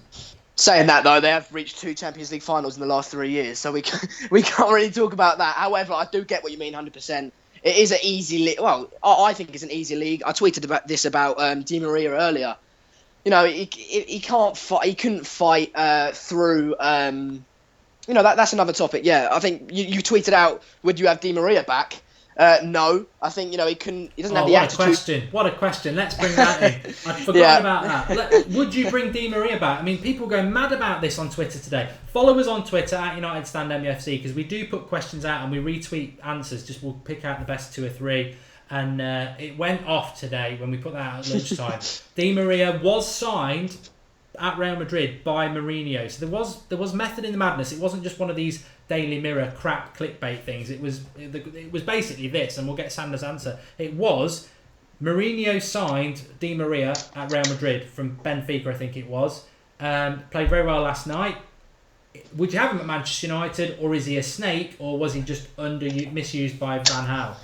Saying that though, they have reached 2 Champions League finals in the last 3 years, so we can't really talk about that. However, I do get what you mean 100%. It is an easy league. Well, I think it's an easy league. I tweeted about Di Maria earlier. He can't fight. He couldn't fight through. That's another topic. Yeah, I think you tweeted out, would you have Di Maria back? No, I think he couldn't. He doesn't have the attitude. What a question! Let's bring that in. I'd forgotten about that. Would you bring Di Maria back? I mean, people go mad about this on Twitter today. Follow us on Twitter at United Stand MUFC, because we do put questions out and we retweet answers. Just we'll pick out the best 2 or 3. And it went off today when we put that out at lunchtime. Di Maria was signed at Real Madrid by Mourinho. So there was method in the madness. It wasn't just one of these Daily Mirror crap clickbait things. It was basically this, and we'll get Sanders' answer. It was Mourinho signed Di Maria at Real Madrid from Benfica, I think it was. Played very well last night. Would you have him at Manchester United, or is he a snake, or was he just misused by Van Gaal?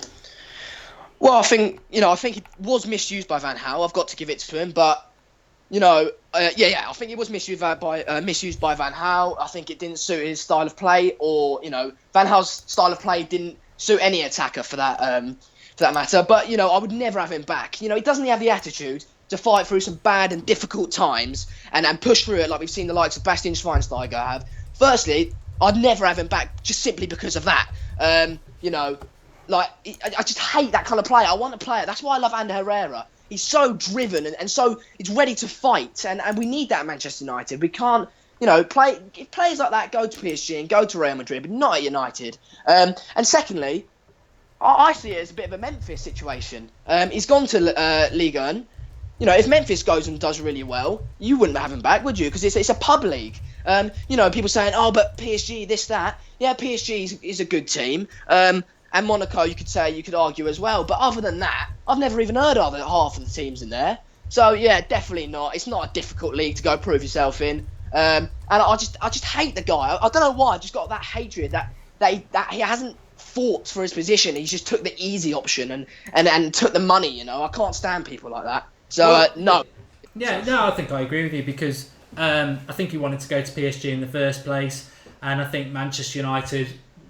Well, I think he was misused by Van Gaal. I've got to give it to him, but I think it was misused by Van Gaal. I think it didn't suit his style of play, or Van Gaal's style of play didn't suit any attacker for that matter. But I would never have him back. He doesn't have the attitude to fight through some bad and difficult times and push through it like we've seen the likes of Bastian Schweinsteiger have. Firstly, I'd never have him back just simply because of that. I just hate that kind of player. I want a player. That's why I love Ander Herrera. He's so driven and so he's ready to fight, and we need that at Manchester United. We can't, players like that go to PSG and go to Real Madrid, but not at United. And secondly, I see it as a bit of a Memphis situation. He's gone to Ligue 1. If Memphis goes and does really well, you wouldn't have him back, would you? Because it's a pub league. People saying, oh, but PSG, this, that. Yeah, PSG is a good team. And Monaco, you could argue as well. But other than that, I've never even heard of half of the teams in there. So yeah, definitely not. It's not a difficult league to go prove yourself in. And I just hate the guy. I don't know why. I just got that hatred that he hasn't fought for his position. He just took the easy option and took the money. I can't stand people like that. So no. Yeah, no, I think I agree with you because I think he wanted to go to PSG in the first place, and I think Manchester United,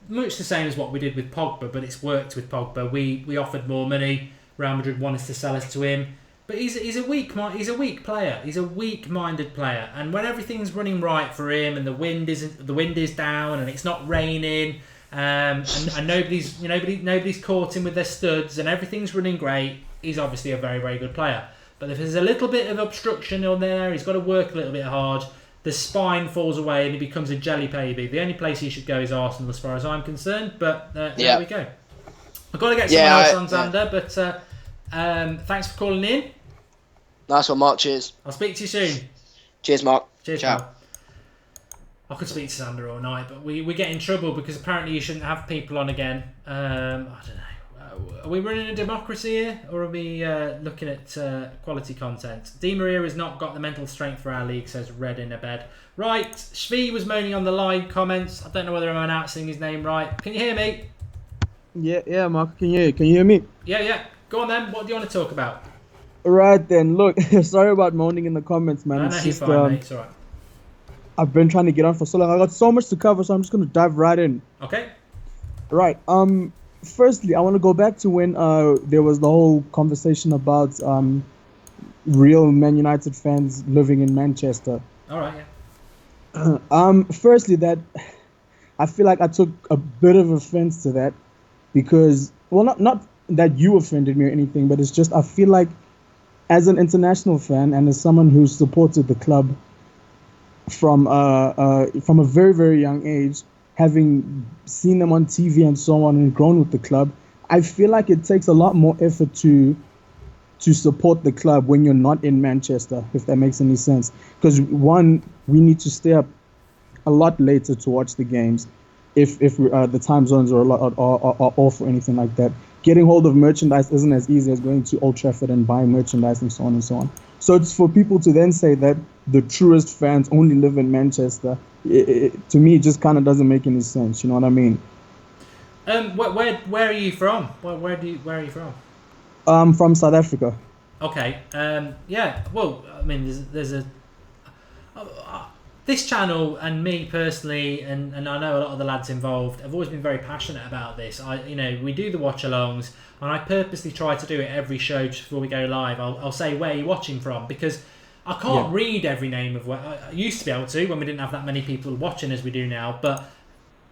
much the same as what we did with Pogba, but it's worked with Pogba. We offered more money. Real Madrid wanted to sell us to him, but he's a weak player. He's a weak-minded player, and when everything's running right for him, and the wind is down, and it's not raining, and nobody's caught him with their studs, and everything's running great, he's obviously a very, very good player. But if there's a little bit of obstruction on there, he's got to work a little bit hard. The spine falls away and he becomes a jelly baby. The only place he should go is Arsenal, as far as I'm concerned. But there we go. I've got to get someone else on, Xander. But thanks for calling in. Nice one, Mark. Cheers. I'll speak to you soon. Cheers, Mark. Cheers, ciao. Pal. I could speak to Xander all night, but we get in trouble because apparently you shouldn't have people on again. I don't know. Are we running a democracy here, or are we looking at quality content? Di Maria has not got the mental strength for our league, says Red in a bed. Right, Shvi was moaning on the live comments. I don't know whether I'm announcing his name right. Can you hear me? Yeah, Mark, can you hear me? Yeah. Go on then. What do you want to talk about? Right then, look, sorry about moaning in the comments, man. No, you're fine, mate. It's all right. I've been trying to get on for so long. I got so much to cover, so I'm just going to dive right in. Okay. Right. Firstly, I want to go back to when there was the whole conversation about real Man United fans living in Manchester. All right, yeah. Firstly, that I feel like I took a bit of offense to that because, well, not that you offended me or anything, but it's just I feel like as an international fan and as someone who's supported the club from a very, very young age, having seen them on TV and so on and grown with the club, I feel like it takes a lot more effort to support the club when you're not in Manchester, if that makes any sense. Because one, we need to stay up a lot later to watch the games if the time zones are off or anything like that. Getting hold of merchandise isn't as easy as going to Old Trafford and buying merchandise and so on and so on. So it's for people to then say that the truest fans only live in Manchester. To me, it just kind of doesn't make any sense. You know what I mean? Where are you from? Where are you from? From South Africa. Okay. Yeah. Well, I mean, there's this channel and me personally, and I know a lot of the lads involved, have always been very passionate about this. We do the watch-alongs, and I purposely try to do it every show just before we go live. I'll say where you're watching from because I can't read every name of where I used to be able to when we didn't have that many people watching as we do now, but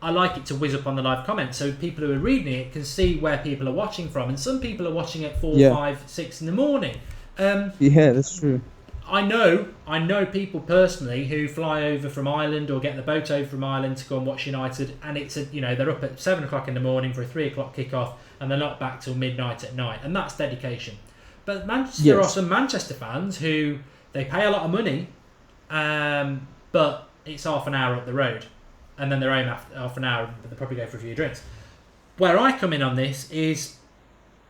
I like it to whiz up on the live comments so people who are reading it can see where people are watching from, and some people are watching at 4, 5, 6 in the morning. Yeah, that's true. I know people personally who fly over from Ireland or get the boat over from Ireland to go and watch United, and it's they're up at 7 o'clock in the morning for a 3 o'clock kickoff, and they're not back till midnight at night, and that's dedication. But there are some Manchester fans who they pay a lot of money but it's half an hour up the road, and then they're home after half an hour, but they probably go for a few drinks. Where I come in on this is,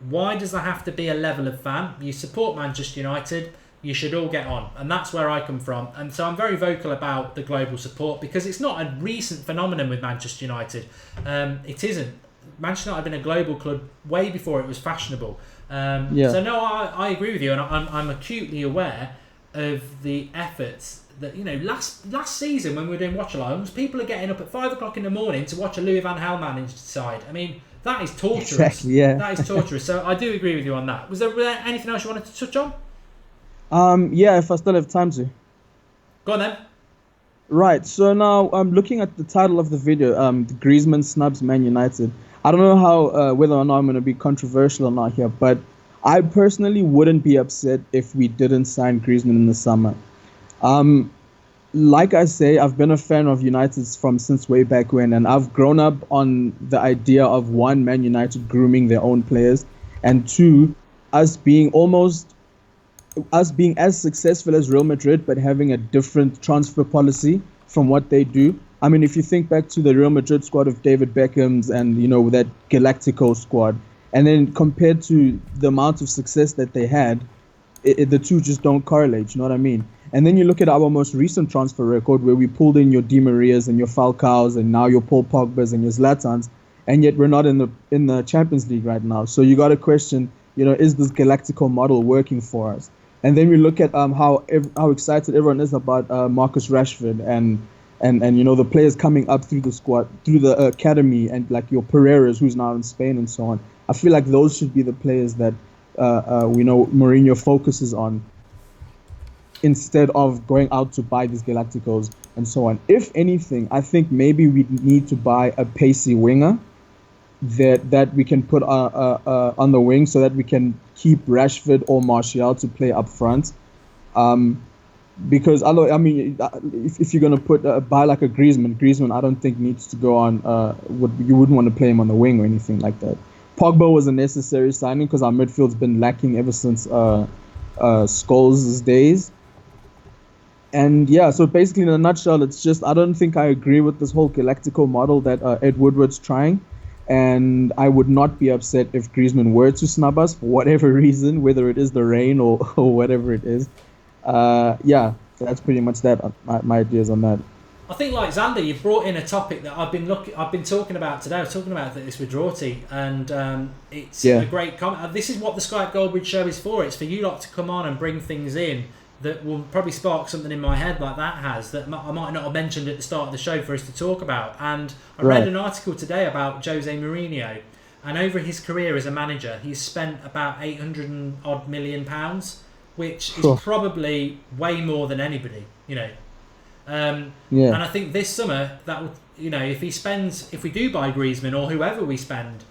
why does there have to be a level of fan? You support Manchester United, you should all get on. And that's where I come from. And so I'm very vocal about the global support, because it's not a recent phenomenon with Manchester United. It isn't. Manchester United have been a global club way before it was fashionable. So no, I agree with you, and I'm acutely aware of the efforts that, last season when we were doing watch-alongs, people are getting up at 5 o'clock in the morning to watch a Louis van Gaal managed side. I mean, that is torturous. Exactly, yeah. That is torturous. So I do agree with you on that. Was there anything else you wanted to touch on? Yeah, if I still have time to. Go on then. Right, so now I'm looking at the title of the video, Griezmann snubs Man United. I don't know how whether or not I'm going to be controversial or not here, but I personally wouldn't be upset if we didn't sign Griezmann in the summer. Like I say, I've been a fan of United's since way back when, and I've grown up on the idea of, one, Man United grooming their own players, and two, us being as successful as Real Madrid, but having a different transfer policy from what they do. I mean, if you think back to the Real Madrid squad of David Beckham's and, that Galactico squad, and then compared to the amount of success that they had, the two just don't correlate, you know what I mean? And then you look at our most recent transfer record, where we pulled in your Di Marias and your Falcaos and now your Paul Pogbas and your Zlatans, and yet we're not in the Champions League right now. So you got to question, is this Galactico model working for us? And then we look at how excited everyone is about Marcus Rashford and the players coming up through the squad, through the academy, and like your Pereiras, who's now in Spain, and so on. I feel like those should be the players that we know Mourinho focuses on, instead of going out to buy these Galacticos and so on. If anything, I think maybe we need to buy a pacey winger that we can put on the wing, so that we can keep Rashford or Martial to play up front. Because if you're gonna buy like a Griezmann, I don't think needs to go on. You wouldn't want to play him on the wing or anything like that. Pogba was a necessary signing because our midfield's been lacking ever since Scholes' days. And yeah, so basically in a nutshell, it's just, I don't think I agree with this whole Galactico model that Ed Woodward's trying. And I would not be upset if Griezmann were to snub us for whatever reason, whether it is the rain or whatever it is. Yeah, that's pretty much that. My ideas on that. I think, like Xander, you've brought in a topic that I've been talking about today. I was talking about this with Drawty, and it's a great comment. This is what the Skype Goldbridge show is for. It's for you lot to come on and bring things in that will probably spark something in my head like that has, that I might not have mentioned at the start of the show for us to talk about. And I read an article today about Jose Mourinho, and over his career as a manager, he's spent about £800 million, which is probably way more than anybody, And I think this summer, that would, if we do buy Griezmann or whoever we spend,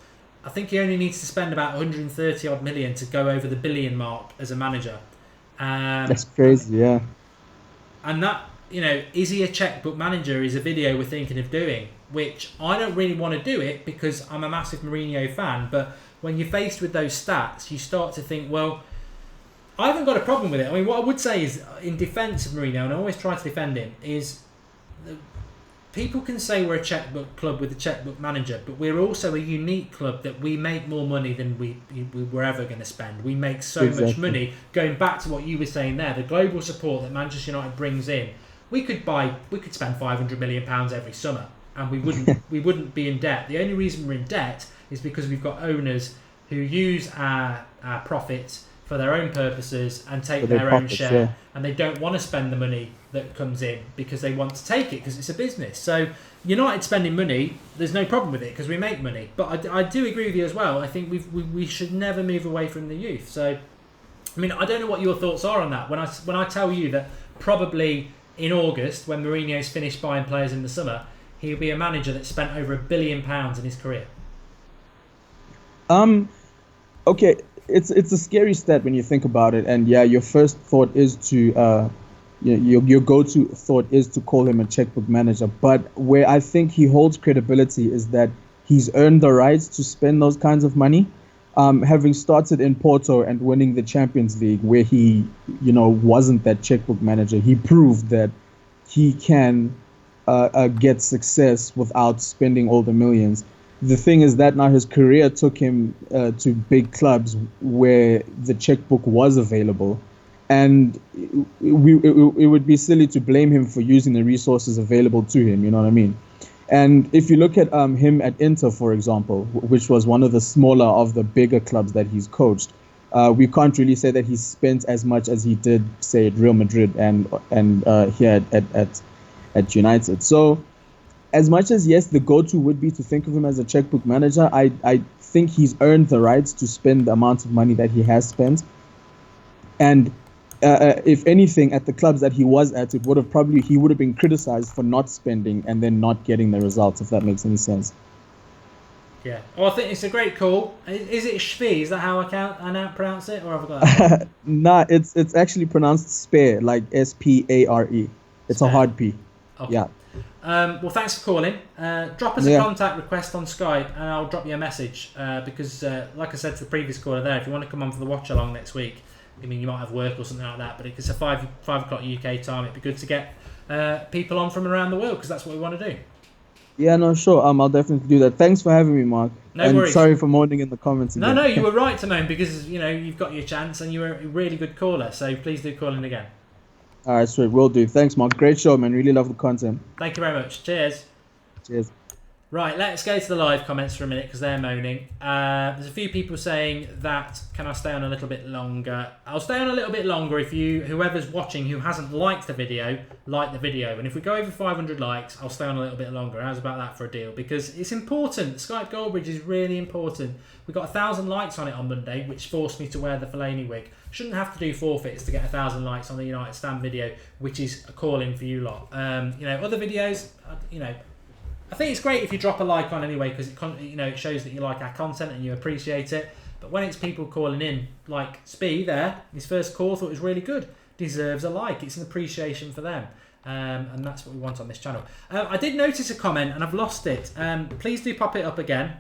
I think he only needs to spend about 130 odd million to go over the billion mark as a manager. That's crazy, yeah. And that, is he a checkbook manager is a video we're thinking of doing, which I don't really want to do it because I'm a massive Mourinho fan, but when you're faced with those stats, you start to think, well, I haven't got a problem with it. I mean, what I would say is, in defence of Mourinho, and I always try to defend him, is people can say we're a checkbook club with a checkbook manager, but we're also a unique club that we make more money than we were ever going to spend. We make so much money. Going back to what you were saying there, the global support that Manchester United brings in, we could spend £500 million every summer, and we wouldn't be in debt. The only reason we're in debt is because we've got owners who use our profits for their own purposes and take their own share, and they don't want to spend the money that comes in because they want to take it because it's a business. So United spending money, there's no problem with it because we make money. But I do agree with you as well. I think we should never move away from the youth. So I mean, I don't know what your thoughts are on that. When I tell you that probably in August, when Mourinho's finished buying players in the summer, he'll be a manager that spent over £1 billion in his career. Okay. It's a scary stat when you think about it, and yeah, your first thought is to your go-to thought is to call him a checkbook manager. But where I think he holds credibility is that he's earned the right to spend those kinds of money. having started in Porto and winning the Champions League, where he, wasn't that checkbook manager, he proved that he can get success without spending all the millions. The thing is that now his career took him to big clubs where the checkbook was available, and it would be silly to blame him for using the resources available to him. You know what I mean? And if you look at him at Inter, for example, which was one of the smaller of the bigger clubs that he's coached, we can't really say that he spent as much as he did, say, at Real Madrid and here at United. So, as much as, yes, the go-to would be to think of him as a checkbook manager, I think he's earned the right to spend the amount of money that he has spent. And if anything, at the clubs that he was at, he would have been criticized for not spending and then not getting the results, if that makes any sense. Yeah. Well, I think it's a great call. Is it Shvi? Is that how I now pronounce it, or have I got that? Nah, it's actually pronounced spare, like Spare. It's Spare. A hard P. Okay. Yeah. Well, thanks for calling. Drop us a contact request on Skype, and I'll drop you a message because, like I said to the previous caller there, if you want to come on for the watch along next week, I mean, you might have work or something like that, but it's a 5 o'clock UK time. It'd be good to get people on from around the world because that's what we want to do. Yeah, no, sure. I'll definitely do that. Thanks for having me, Mark. No worries. Sorry for moaning in the comments again. No, you were right to moan because you've got your chance and you were a really good caller. So please do call in again. All right, sweet. Will do. Thanks, Mark. Great show, man. Really love the content. Thank you very much. Cheers. Cheers. Right, let's go to the live comments for a minute because they're moaning. There's a few people saying that, can I stay on a little bit longer? I'll stay on a little bit longer if whoever's watching who hasn't liked the video, like the video. And if we go over 500 likes, I'll stay on a little bit longer. How's about that for a deal? Because it's important. Skype Goldbridge is really important. We got 1,000 likes on it on Monday, which forced me to wear the Fellaini wig. Shouldn't have to do forfeits to get 1,000 likes on the United Stand video, which is a call-in for you lot. Other videos, I think it's great if you drop a like on anyway because it shows that you like our content and you appreciate it. But when it's people calling in, like Spee there, his first call, thought it was really good. Deserves a like. It's an appreciation for them. And that's what we want on this channel. I did notice a comment and I've lost it. Please do pop it up again.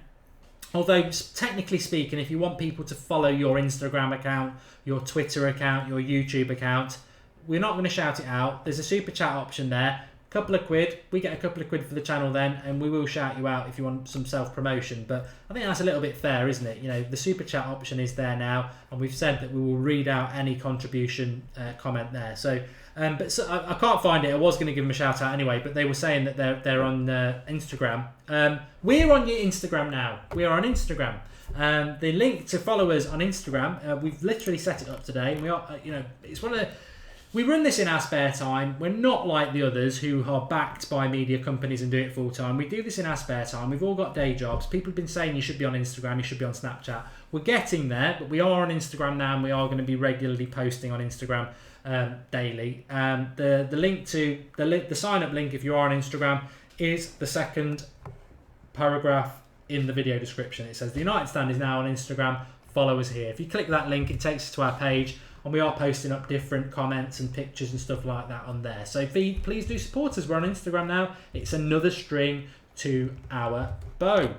Although, technically speaking, if you want people to follow your Instagram account, your Twitter account, your YouTube account, we're not going to shout it out. There's a super chat option there. Couple of quid, we get a couple of quid for the channel then, and we will shout you out if you want some self-promotion. But I think that's a little bit fair, isn't it? The super chat option is there now, and we've said that we will read out any contribution comment there. So, I can't find it. I was going to give them a shout out anyway, but they were saying that they're on Instagram. We're on your Instagram now. We are on Instagram. The link to follow us on Instagram, we've literally set it up today, and we are, it's one of the. We run this in our spare time. We're not like the others who are backed by media companies and do it full time. We do this in our spare time. We've all got day jobs. People have been saying you should be on Instagram, you should be on Snapchat. We're getting there, but we are on Instagram now and we are going to be regularly posting on Instagram daily. The link to the sign up link if you are on Instagram is the second paragraph in the video description. It says the United Stand is now on Instagram. Follow us here. If you click that link, it takes you to our page. And we are posting up different comments and pictures and stuff like that on there. So please do support us. We're on Instagram now. It's another string to our bow.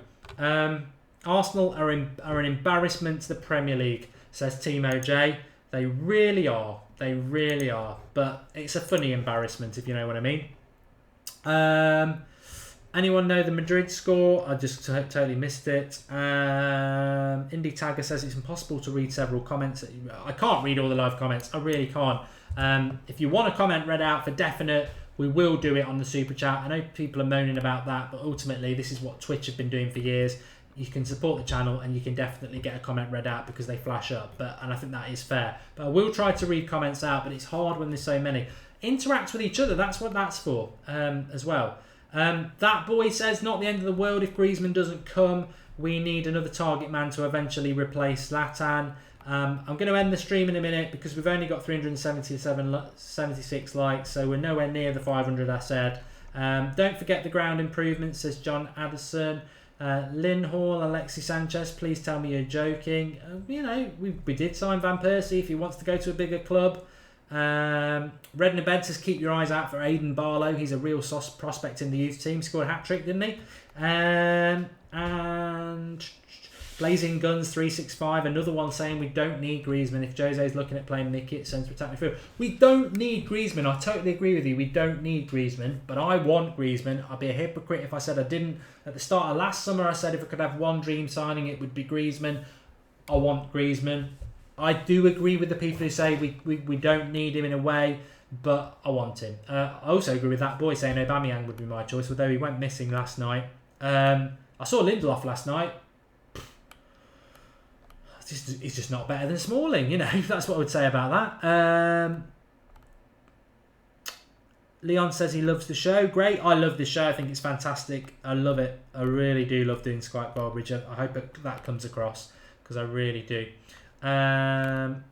Arsenal are an embarrassment to the Premier League, says Timo J. They really are. They really are. But it's a funny embarrassment, if you know what I mean. Anyone know the Madrid score? I just totally missed it. Indie Tagger says it's impossible to read several comments. I can't read all the live comments. I really can't. If you want a comment read out for definite, we will do it on the Super Chat. I know people are moaning about that, but ultimately this is what Twitch have been doing for years. You can support the channel and you can definitely get a comment read out because they flash up. And I think that is fair. But I will try to read comments out, but it's hard when there's so many. Interact with each other. That's what that's for as well. That boy says, not the end of the world if Griezmann doesn't come. We need another target man to eventually replace Zlatan. I'm going to end the stream in a minute because we've only got 376 likes, so we're nowhere near the 500 I said. Don't forget the ground improvements, says John Addison. Lynn Hall, Alexis Sanchez, please tell me you're joking. We did sign Van Persie if he wants to go to a bigger club. Redden Bed says keep your eyes out for Aidan Barlow. He's a real sauce prospect in the youth team. Scored a hat-trick, didn't he? And Blazing Guns 365, another one saying we don't need Griezmann if Jose's looking at playing Mickey, centre attacking midfield. We don't need Griezmann. I totally agree with you. We don't need Griezmann, but I want Griezmann. I'd be a hypocrite if I said I didn't. At the start of last summer, I said if I could have one dream signing, it would be Griezmann. I want Griezmann. I do agree with the people who say we don't need him in a way, but I want him. I also agree with that boy saying Aubameyang would be my choice, although he went missing last night. I saw Lindelof last night. He's just not better than Smalling, you know. That's what I would say about that. Leon says he loves the show. Great. I love this show. I think it's fantastic. I love it. I really do love doing Skype Goldbridge. I hope that comes across, because I really do. 5-1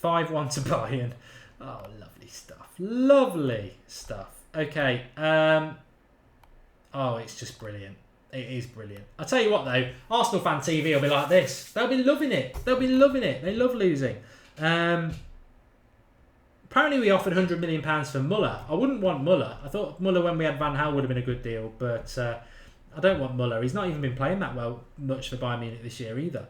to Bayern. Oh, lovely stuff. Lovely stuff. Okay. Oh, it's just brilliant. It is brilliant. I'll tell you what though, Arsenal fan TV will be like this. They'll be loving it. They'll be loving it. They love losing. Apparently we offered £100 million for Muller. I wouldn't want Muller. I thought Muller when we had Van Gaal would have been a good deal, but I don't want Muller. He's not even been playing that much for Bayern Munich this year either.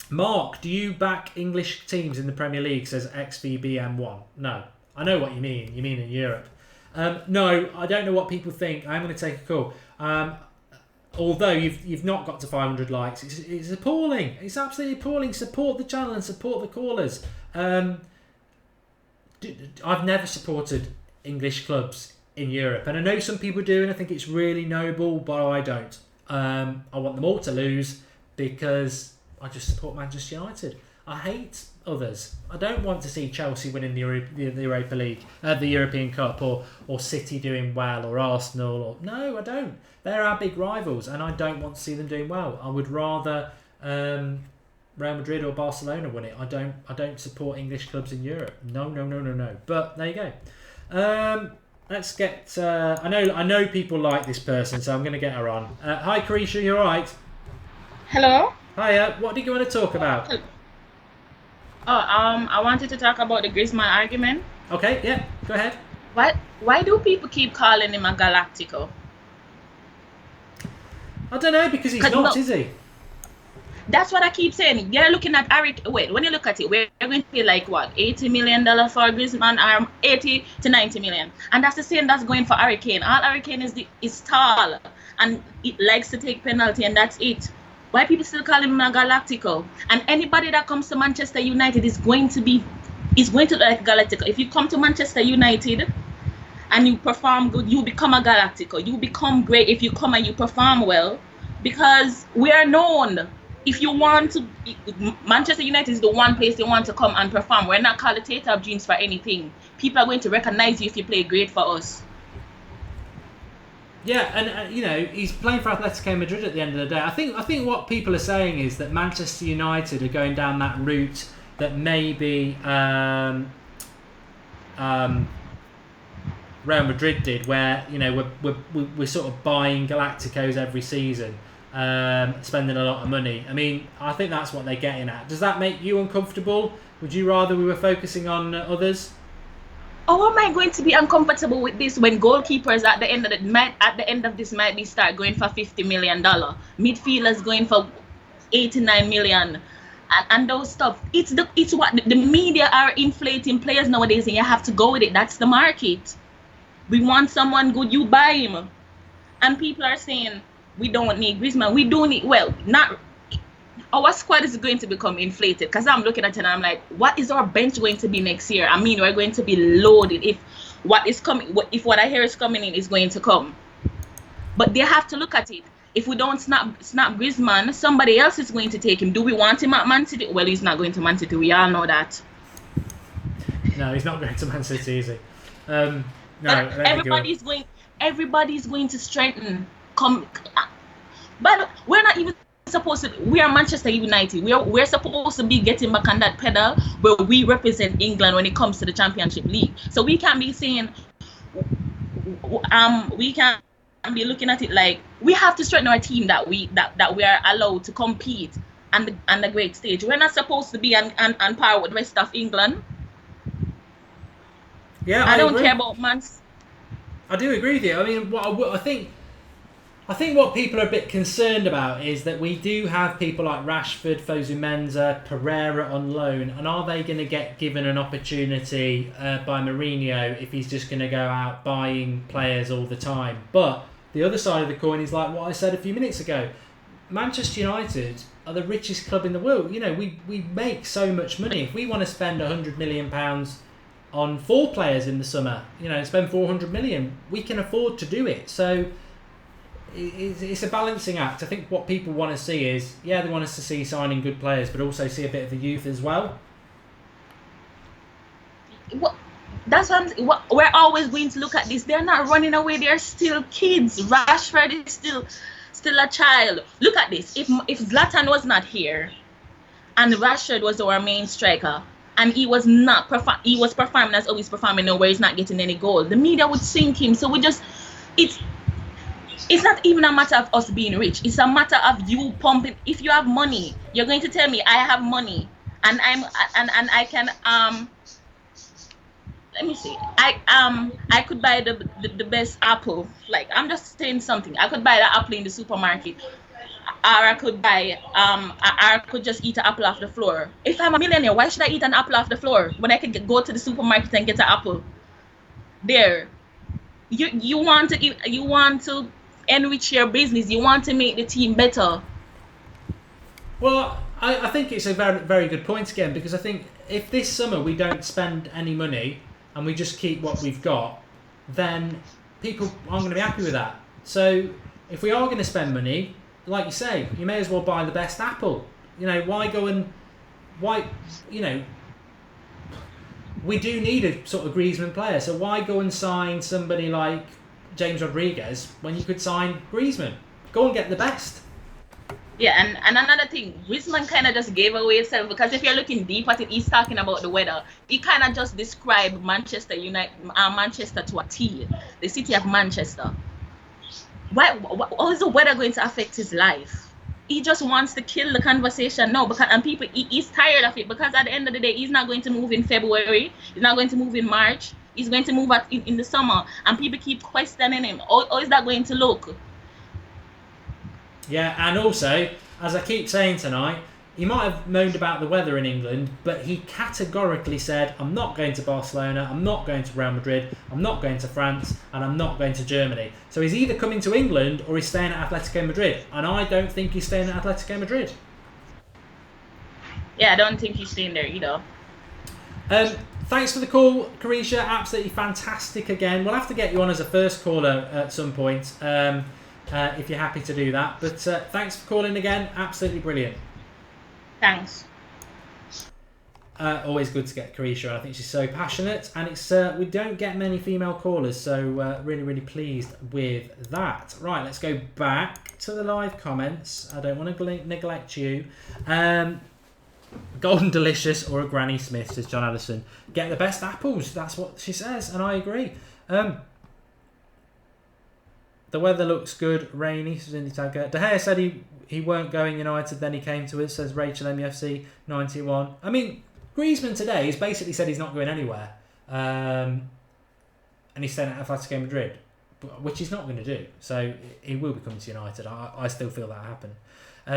Mark, do you back English teams in the Premier League, says XVBM1? No. I know what you mean. You mean in Europe. No, I don't know what people think. I'm going to take a call. Although you've not got to 500 likes, it's appalling. It's absolutely appalling. Support the channel and support the callers. I've never supported English clubs in Europe, and I know some people do, and I think it's really noble, but I don't. I want them all to lose because I just support Manchester United. I hate others. I don't want to see Chelsea winning the Europa League, the European Cup, or City doing well, or Arsenal. No, I don't. They're our big rivals, and I don't want to see them doing well. I would rather Real Madrid or Barcelona win it. I don't support English clubs in Europe. No. But there you go. Let's get. I know people like this person, so I'm going to get her on. Hi, Carisha. You all right? Hello. Hiya. What did you want to talk about? I wanted to talk about the Griezmann argument. Okay, yeah, go ahead. Why do people keep calling him a Galactico? I don't know, because he's not, is he? That's what I keep saying. You're looking at when you look at it, we're going to pay like what, $80 million for Griezmann, 80 to 90 million, and that's the same that's going for Harry Kane. All Harry Kane is tall and it likes to take penalty, and that's it. Why people still call him a Galactico? And anybody that comes to Manchester United is going to look like Galactico. If you come to Manchester United and you perform good, you become a Galactico. You become great if you come and you perform well, because we are known. If you want to, Manchester United is the one place they want to come and perform. We're not called a theatre of dreams for anything. People are going to recognize you if you play great for us. Yeah, and he's playing for Atletico Madrid at the end of the day. I think what people are saying is that Manchester United are going down that route that maybe Real Madrid did, where we're sort of buying Galacticos every season, spending a lot of money. I mean, I think that's what they're getting at. Does that make you uncomfortable? Would you rather we were focusing on others? How am I going to be uncomfortable with this when goalkeepers at the end of this might be start going for $50 million, midfielders going for 89 million, and those stuff? It's what the media are inflating players nowadays, and you have to go with it. That's the market. We want someone good, you buy him, and people are saying we don't need Griezmann. We do need, not. Our squad is going to become inflated, because I'm looking at it and I'm like, what is our bench going to be next year? I mean, we're going to be loaded if what I hear is coming in is going to come. But they have to look at it. If we don't snap Griezmann, somebody else is going to take him. Do we want him at Man City? Well, he's not going to Man City. We all know that. No, he's not going to Man City, is he? No. Everybody's going to strengthen. But we're not even supposed to. We are Manchester United. We're supposed to be getting back on that pedal where we represent England when it comes to the Championship League. So we can't be saying we can't be looking at it like we have to strengthen our team that we are allowed to compete on the great stage. We're not supposed to be on par with the rest of England. Yeah, I don't care about Man. I do agree with you. I mean, I think I think what people are a bit concerned about is that we do have people like Rashford, Fosu Mensah, Pereira on loan, and are they going to get given an opportunity by Mourinho if he's just going to go out buying players all the time? But the other side of the coin is like what I said a few minutes ago. Manchester United are the richest club in the world. You know, we make so much money. If we want to spend £100 million on 4 players in the summer, you know, spend 400 million, we can afford to do it. So it's a balancing act. I think what people want to see is, they want us to see signing good players, but also see a bit of the youth as well. That's what we're always going to look at this. They're not running away. They're still kids. Rashford is still a child. Look at this. If Zlatan was not here, and Rashford was our main striker, and he was performing as always performing now, where he's not getting any goal, the media would sink him. So it's not even a matter of us being rich. It's a matter of you pumping. If you have money, you're going to tell me I have money, and I can let me see. I could buy the best apple. Like, I'm just saying something. I could buy the apple in the supermarket, or I could just eat an apple off the floor. If I'm a millionaire, why should I eat an apple off the floor when I can go to the supermarket and get an apple? There, you want to enrich your business. You want to make the team better. Well, I think it's a very, very good point again, because I think if this summer we don't spend any money and we just keep what we've got, then people aren't going to be happy with that. So if we are going to spend money, like you say, you may as well buy the best apple. You know, we do need a sort of Griezmann player, so why go and sign somebody like James Rodriguez when you could sign Griezmann? Go and get the best. Yeah, and another thing, Griezmann kind of just gave away himself, because if you're looking deep at it, he's talking about the weather. He kind of just described Manchester to a T, the city of Manchester. How is the weather going to affect his life? He just wants to kill the conversation now, he's tired of it, because at the end of the day, he's not going to move in February, he's not going to move in March, he's going to move in the summer, and people keep questioning him. How is that going to look? Yeah, and also, as I keep saying tonight, he might have moaned about the weather in England, but he categorically said, I'm not going to Barcelona, I'm not going to Real Madrid, I'm not going to France, and I'm not going to Germany. So he's either coming to England or he's staying at Atletico Madrid, and I don't think he's staying at Atletico Madrid. Yeah, I don't think he's staying there either. Thanks for the call, Carisha. Absolutely fantastic again. We'll have to get you on as a first caller at some point, if you're happy to do that. But thanks for calling again. Absolutely brilliant. Thanks. Always good to get Carisha. I think she's so passionate, and it's we don't get many female callers, so really, really pleased with that. Right, let's go back to the live comments. I don't want to neglect you. Golden Delicious or a Granny Smith, says John Addison. Get the best apples. That's what she says, and I agree. The weather looks good, rainy, says Indy Tagger. De Gea said he weren't going United, then he came to us, says Rachel MUFC 91. I mean, Griezmann today has basically said he's not going anywhere. And he's staying at Atletico Madrid, which he's not going to do. So he will be coming to United. I still feel that happen.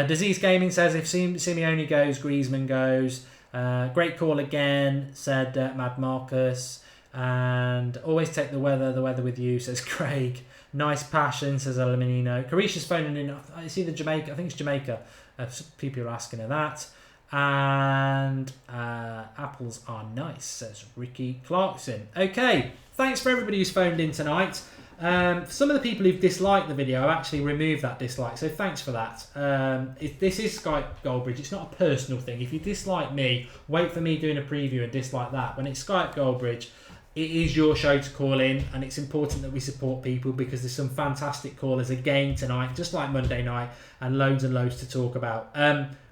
Disease Gaming says if Simeone goes, Griezmann goes. Great call again, said Mad Marcus. And always take the weather with you, says Craig. Nice passion, says Alaminino. Carisha's phoning in. I see the Jamaica. I think it's Jamaica. People are asking her that. And apples are nice, says Ricky Clarkson. Okay, thanks for everybody who's phoned in tonight. Some of the people who've disliked the video, I've actually removed that dislike, so thanks for that. This is Skype Goldbridge, it's not a personal thing. If you dislike me, wait for me doing a preview and dislike that. When it's Skype Goldbridge, it is your show to call in, and it's important that we support people, because there's some fantastic callers again tonight, just like Monday night, and loads to talk about.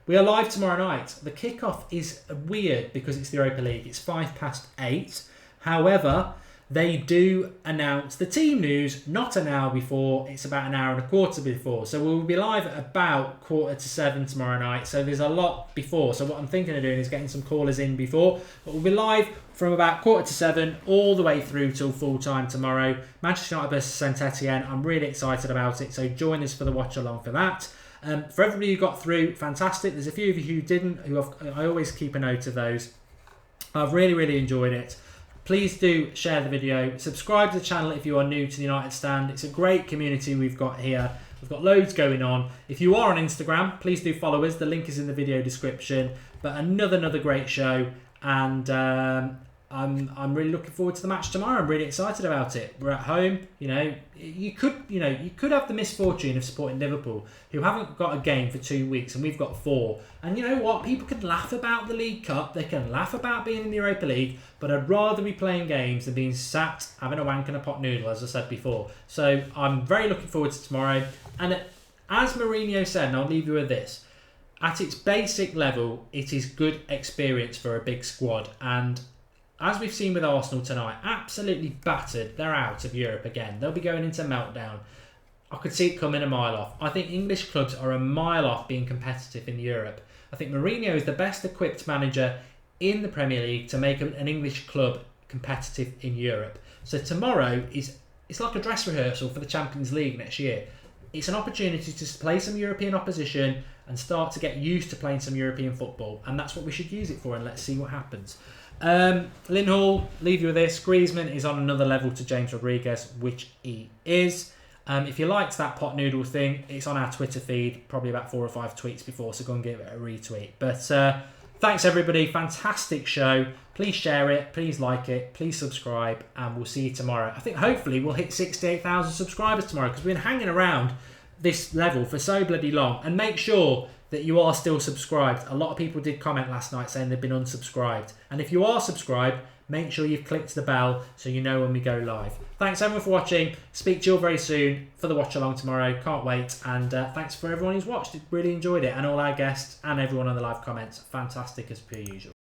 We are live tomorrow night. The kickoff is weird because it's the Europa League. It's 8:05. However, they do announce the team news not an hour before, it's about an hour and a quarter before. So we'll be live at about 6:45 tomorrow night. So there's a lot before. So what I'm thinking of doing is getting some callers in before. But we'll be live from about 6:45 all the way through till full time tomorrow. Manchester United versus Saint Etienne. I'm really excited about it. So join us for the watch along for that. For everybody who got through, fantastic. There's a few of you who didn't, I always keep a note of those. I've really, really enjoyed it. Please do share the video. Subscribe to the channel if you are new to the United Stand. It's a great community we've got here. We've got loads going on. If you are on Instagram, please do follow us. The link is in the video description. But another great show. And I'm really looking forward to the match tomorrow. I'm really excited about it. We're at home. You could have the misfortune of supporting Liverpool, who haven't got a game for 2 weeks, and we've got 4. And you know what? People can laugh about the League Cup. They can laugh about being in the Europa League, but I'd rather be playing games than being sat having a wank and a pot noodle, as I said before. So I'm very looking forward to tomorrow. And as Mourinho said, and I'll leave you with this, at its basic level, it is good experience for a big squad. And as we've seen with Arsenal tonight, absolutely battered. They're out of Europe again. They'll be going into meltdown. I could see it coming a mile off. I think English clubs are a mile off being competitive in Europe. I think Mourinho is the best equipped manager in the Premier League to make an English club competitive in Europe. So tomorrow it's like a dress rehearsal for the Champions League next year. It's an opportunity to play some European opposition and start to get used to playing some European football. And that's what we should use it for, and let's see what happens. Lynn Hall, leave you with this. Griezmann is on another level to James Rodriguez, which he is. If you liked that pot noodle thing, it's on our Twitter feed, probably about 4 or 5 tweets before, so go and give it a retweet. But thanks everybody, fantastic show. Please share it, please like it, please subscribe, and we'll see you tomorrow. I think hopefully we'll hit 68,000 subscribers tomorrow, because we've been hanging around this level for so bloody long. And make sure that you are still subscribed. A lot of people did comment last night saying they've been unsubscribed. And if you are subscribed, make sure you've clicked the bell so you know when we go live. Thanks everyone for watching. Speak to you all very soon for the watch along tomorrow. Can't wait. And thanks for everyone who's watched. Really enjoyed it. And all our guests and everyone on the live comments. Fantastic as per usual.